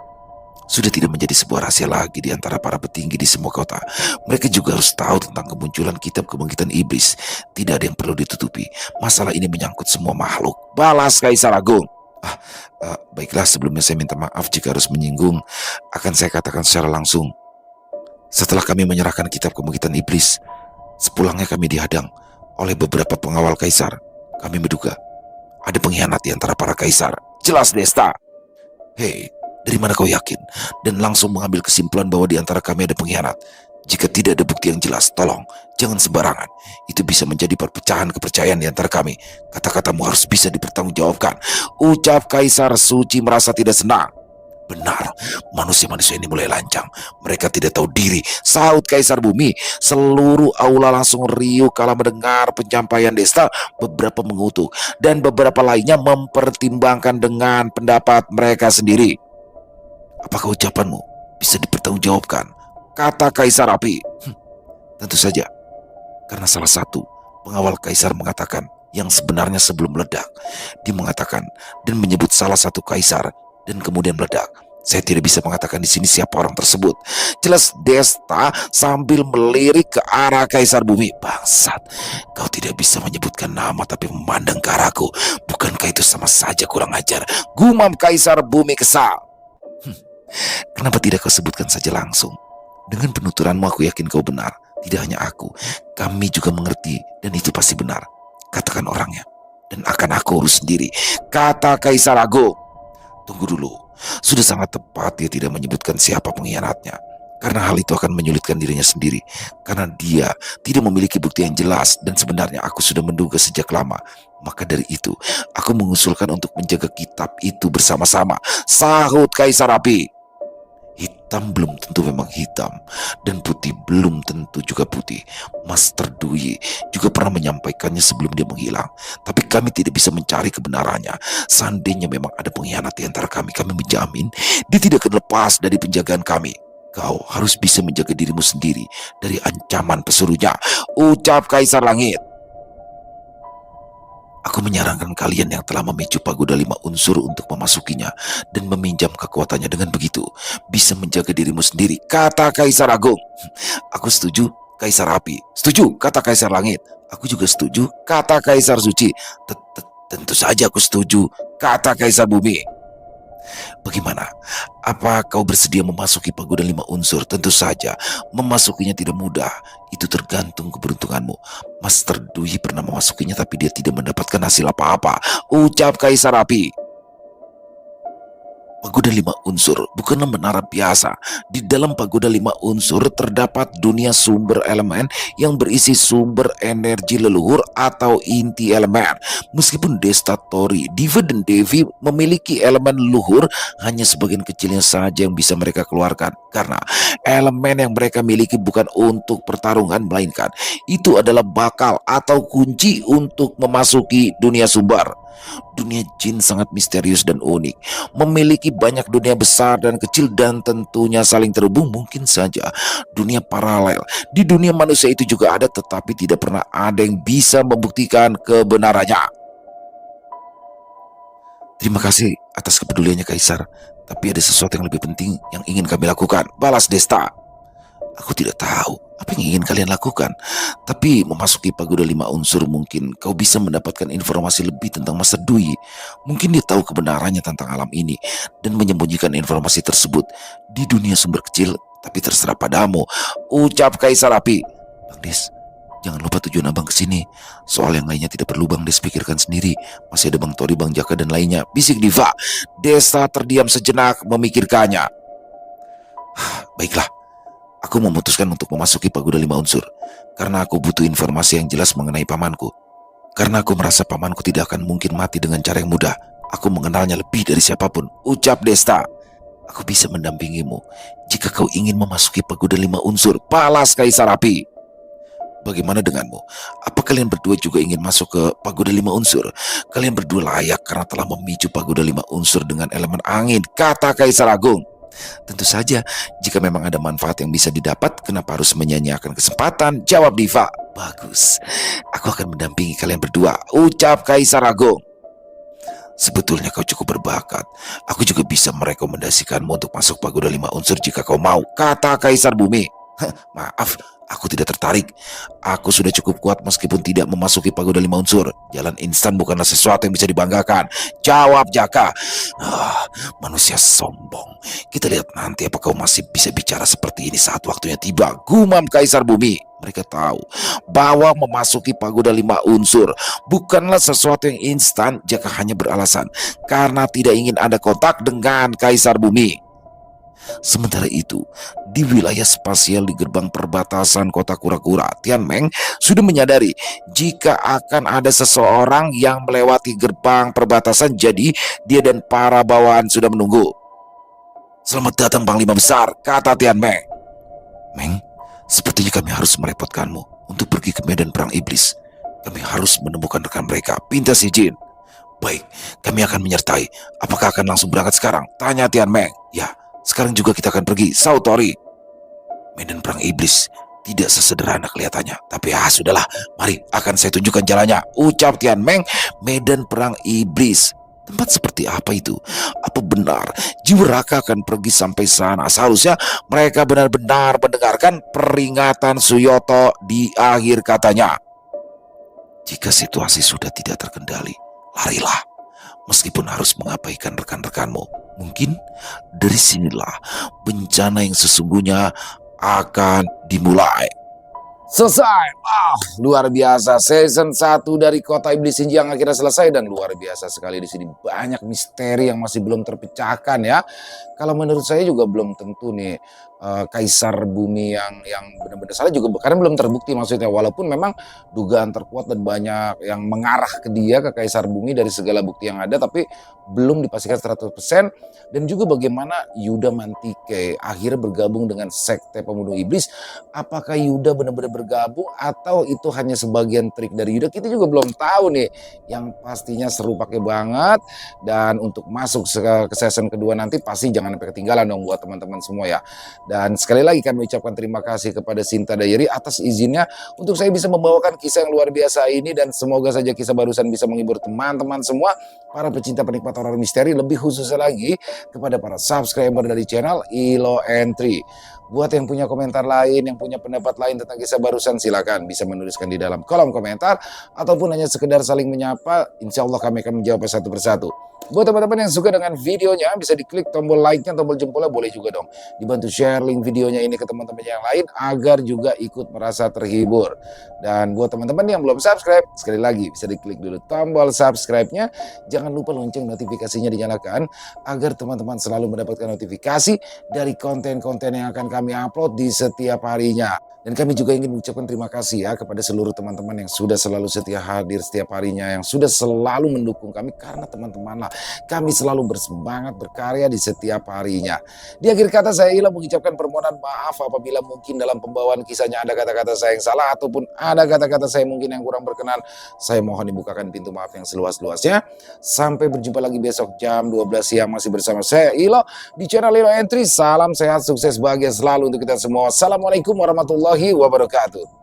Sudah tidak menjadi sebuah rahasia lagi di antara para petinggi di semua kota. Mereka juga harus tahu tentang kemunculan kitab kebangkitan iblis. Tidak ada yang perlu ditutupi. Masalah ini menyangkut semua makhluk, balas Kaisar Agung. Baiklah, sebelumnya saya minta maaf jika harus menyinggung. Akan saya katakan secara langsung. Setelah kami menyerahkan kitab kebangkitan iblis, sepulangnya kami dihadang oleh beberapa pengawal kaisar. Kami menduga ada pengkhianat di antara para kaisar, jelas Desta. Hei, dari mana kau yakin? Dan langsung mengambil kesimpulan bahwa di antara kami ada pengkhianat. Jika tidak ada bukti yang jelas, tolong jangan sembarangan. Itu bisa menjadi perpecahan kepercayaan di antara kami. Kata-katamu harus bisa dipertanggungjawabkan, ucap Kaisar Suci merasa tidak senang. Benar, manusia-manusia ini mulai lancang. Mereka tidak tahu diri, sahut Kaisar Bumi. Seluruh aula langsung riuh kala mendengar penyampaian Desta. Beberapa mengutuk dan beberapa lainnya mempertimbangkan dengan pendapat mereka sendiri. Apakah ucapanmu bisa dipertanggungjawabkan? Kata Kaisar Api. Tentu saja, karena salah satu pengawal Kaisar mengatakan yang sebenarnya sebelum meledak. Dia mengatakan dan menyebut salah satu Kaisar dan kemudian meledak. Saya tidak bisa mengatakan di sini siapa orang tersebut. Jelas Desta sambil melirik ke arah Kaisar Bumi. Bangsat, kau tidak bisa menyebutkan nama tapi memandang ke arahku. Bukankah itu sama saja kurang ajar? Gumam Kaisar Bumi kesal. Kenapa tidak kau sebutkan saja langsung? Dengan penuturanmu aku yakin kau benar. Tidak hanya aku, kami juga mengerti dan itu pasti benar. Katakan orangnya dan akan aku urus sendiri, kata Kaisar Agung. Tunggu dulu, sudah sangat tepat dia tidak menyebutkan siapa pengkhianatnya. Karena hal itu akan menyulitkan dirinya sendiri. Karena dia tidak memiliki bukti yang jelas dan sebenarnya aku sudah menduga sejak lama. Maka dari itu, aku mengusulkan untuk menjaga kitab itu bersama-sama, sahut Kaisar Api. Hitam belum tentu memang hitam dan putih belum tentu juga putih. Master Dwi juga pernah menyampaikannya sebelum dia menghilang. Tapi kami tidak bisa mencari kebenarannya. Seandainya memang ada pengkhianat di antara kami menjamin dia tidak akan lepas dari penjagaan kami. Kau harus bisa menjaga dirimu sendiri dari ancaman pesuruhnya, ucap Kaisar Langit. Aku menyarankan kalian yang telah memicu pagoda 5 unsur untuk memasukinya dan meminjam kekuatannya. Dengan begitu bisa menjaga dirimu sendiri, kata Kaisar Agung. Aku setuju, Kaisar Api. Setuju, kata Kaisar Langit. Aku juga setuju, kata Kaisar Suci. Tentu saja aku setuju, kata Kaisar Bumi. Bagaimana? Apa kau bersedia memasuki pagoda 5 unsur? Tentu saja, memasukinya tidak mudah. Itu tergantung keberuntunganmu. Master Dwi pernah memasukinya tapi dia tidak mendapatkan hasil apa-apa, ucap Kaisar Api. Pagoda 5 unsur bukanlah menara biasa. Di dalam pagoda 5 unsur terdapat dunia sumber elemen yang berisi sumber energi leluhur atau inti elemen. Meskipun Desta Tori, Diva dan Devi memiliki elemen leluhur, hanya sebagian kecilnya saja yang bisa mereka keluarkan. Karena elemen yang mereka miliki bukan untuk pertarungan, melainkan itu adalah bakal atau kunci untuk memasuki dunia sumber. Dunia jin sangat misterius dan unik, memiliki banyak dunia besar dan kecil dan tentunya saling terhubung. Mungkin saja dunia paralel di dunia manusia itu juga ada, tetapi tidak pernah ada yang bisa membuktikan kebenarannya. Terima kasih atas kepeduliannya Kaisar, tapi ada sesuatu yang lebih penting yang ingin kami lakukan, balas Desta. Aku tidak tahu apa yang ingin kalian lakukan, tapi memasuki pagoda 5 unsur mungkin kau bisa mendapatkan informasi lebih tentang Master Dwi. Mungkin dia tahu kebenarannya tentang alam ini dan menyembunyikan informasi tersebut di dunia sumber kecil, tapi terserah padamu, ucap Kaisar Api. Bang Des, jangan lupa tujuan abang ke sini. Soal yang lainnya tidak perlu Bang Des pikirkan sendiri. Masih ada Bang Tori, Bang Jaka dan lainnya, bisik Diva. Desta terdiam sejenak memikirkannya. Baiklah, aku memutuskan untuk memasuki pagoda 5 unsur karena aku butuh informasi yang jelas mengenai pamanku. Karena aku merasa pamanku tidak akan mungkin mati dengan cara yang mudah. Aku mengenalnya lebih dari siapapun, ucap Desta. Aku bisa mendampingimu jika kau ingin memasuki pagoda 5 unsur, balas Kaisar Api. Bagaimana denganmu? Apa kalian berdua juga ingin masuk ke pagoda 5 unsur? Kalian berdua layak karena telah memicu pagoda 5 unsur dengan elemen angin, kata Kaisar Agung. Tentu saja, jika memang ada manfaat yang bisa didapat, kenapa harus menyanyiakan kesempatan? Jawab Diva. Bagus, aku akan mendampingi kalian berdua, ucap Kaisar Agung. Sebetulnya kau cukup berbakat. Aku juga bisa merekomendasikanmu untuk masuk pagoda 5 unsur jika kau mau, kata Kaisar Bumi. Maaf, aku tidak tertarik. Aku sudah cukup kuat meskipun tidak memasuki pagoda 5 unsur. Jalan instan bukanlah sesuatu yang bisa dibanggakan, jawab Jaka. Manusia sombong. Kita lihat nanti apa kau masih bisa bicara seperti ini saat waktunya tiba, gumam Kaisar Bumi. Mereka tahu bahwa memasuki pagoda 5 unsur bukanlah sesuatu yang instan. Jaka hanya beralasan karena tidak ingin ada kontak dengan Kaisar Bumi. Sementara itu, di wilayah spasial di gerbang perbatasan kota Kura-Kura, Tianmeng sudah menyadari jika akan ada seseorang yang melewati gerbang perbatasan, jadi dia dan para bawahan sudah menunggu. Selamat datang Panglima Besar, kata Tian Meng. Meng, sepertinya kami harus merepotkanmu untuk pergi ke medan perang iblis. Kami harus menemukan rekan mereka. Pintas izin. Baik, kami akan menyertai. Apakah akan langsung berangkat sekarang? Tanya Tian Meng. Ya, sekarang juga kita akan pergi. Sautori. Medan perang iblis tidak sesederhana kelihatannya. Tapi sudahlah. Mari, akan saya tunjukkan jalannya. Ucap Tian Meng. Medan perang iblis. Tempat seperti apa itu? Apa benar jiwa Raka akan pergi sampai sana? Seharusnya mereka benar-benar mendengarkan peringatan Suyoto di akhir katanya. Jika situasi sudah tidak terkendali, larilah. Meskipun harus mengabaikan rekan-rekanmu. Mungkin dari sinilah bencana yang sesungguhnya akan dimulai. Selesai. Luar biasa. Season 1 dari Kota Iblis Shinji yang akhirnya selesai, dan luar biasa sekali di sini. Banyak misteri yang masih belum terpecahkan ya. Kalau menurut saya juga belum tentu nih Kaisar Bumi yang benar-benar salah juga, karena belum terbukti maksudnya. Walaupun memang dugaan terkuat dan banyak yang mengarah ke dia, ke Kaisar Bumi dari segala bukti yang ada, tapi belum dipastikan 100%. Dan juga bagaimana Yuda Mantike akhirnya bergabung dengan sekte pembunuh iblis. Apakah Yuda benar-benar bergabung atau itu hanya sebagian trik dari Yuda, kita juga belum tahu nih. Yang pastinya seru pakai banget, dan untuk masuk ke season kedua nanti pasti jangan sampai ketinggalan dong buat teman-teman semua ya. Dan sekali lagi kami ucapkan terima kasih kepada Sinta Diary atas izinnya untuk saya bisa membawakan kisah yang luar biasa ini, dan semoga saja kisah barusan bisa menghibur teman-teman semua, para pecinta penikmat horor misteri, lebih khususnya lagi kepada para subscriber dari channel Ilo Entry. Buat yang punya komentar lain, yang punya pendapat lain tentang kisah barusan, silakan bisa menuliskan di dalam kolom komentar, ataupun hanya sekedar saling menyapa. Insya Allah kami akan menjawab satu persatu. Buat teman-teman yang suka dengan videonya, bisa diklik tombol like-nya, tombol jempolnya, boleh juga dong dibantu share link videonya ini ke teman-teman yang lain agar juga ikut merasa terhibur. Dan buat teman-teman yang belum subscribe, sekali lagi bisa diklik dulu tombol subscribe-nya. Jangan lupa lonceng notifikasinya dinyalakan agar teman-teman selalu mendapatkan notifikasi dari konten-konten yang akan kami upload di setiap harinya. Dan kami juga ingin mengucapkan terima kasih ya kepada seluruh teman-teman yang sudah selalu setia hadir setiap harinya, yang sudah selalu mendukung kami, karena teman-teman lah kami selalu bersemangat berkarya di setiap harinya. Di akhir kata saya Ila mengucapkan permohonan maaf apabila mungkin dalam pembawaan kisahnya ada kata-kata saya yang salah, ataupun ada kata-kata saya mungkin yang kurang berkenan. Saya mohon dibukakan pintu maaf yang seluas-luasnya. Sampai berjumpa lagi besok jam 12 siang masih bersama saya Ilo di channel Ilo Entry. Salam sehat, sukses, bahagia selalu untuk kita semua. Assalamualaikum warahmatullahi wabarakatuh.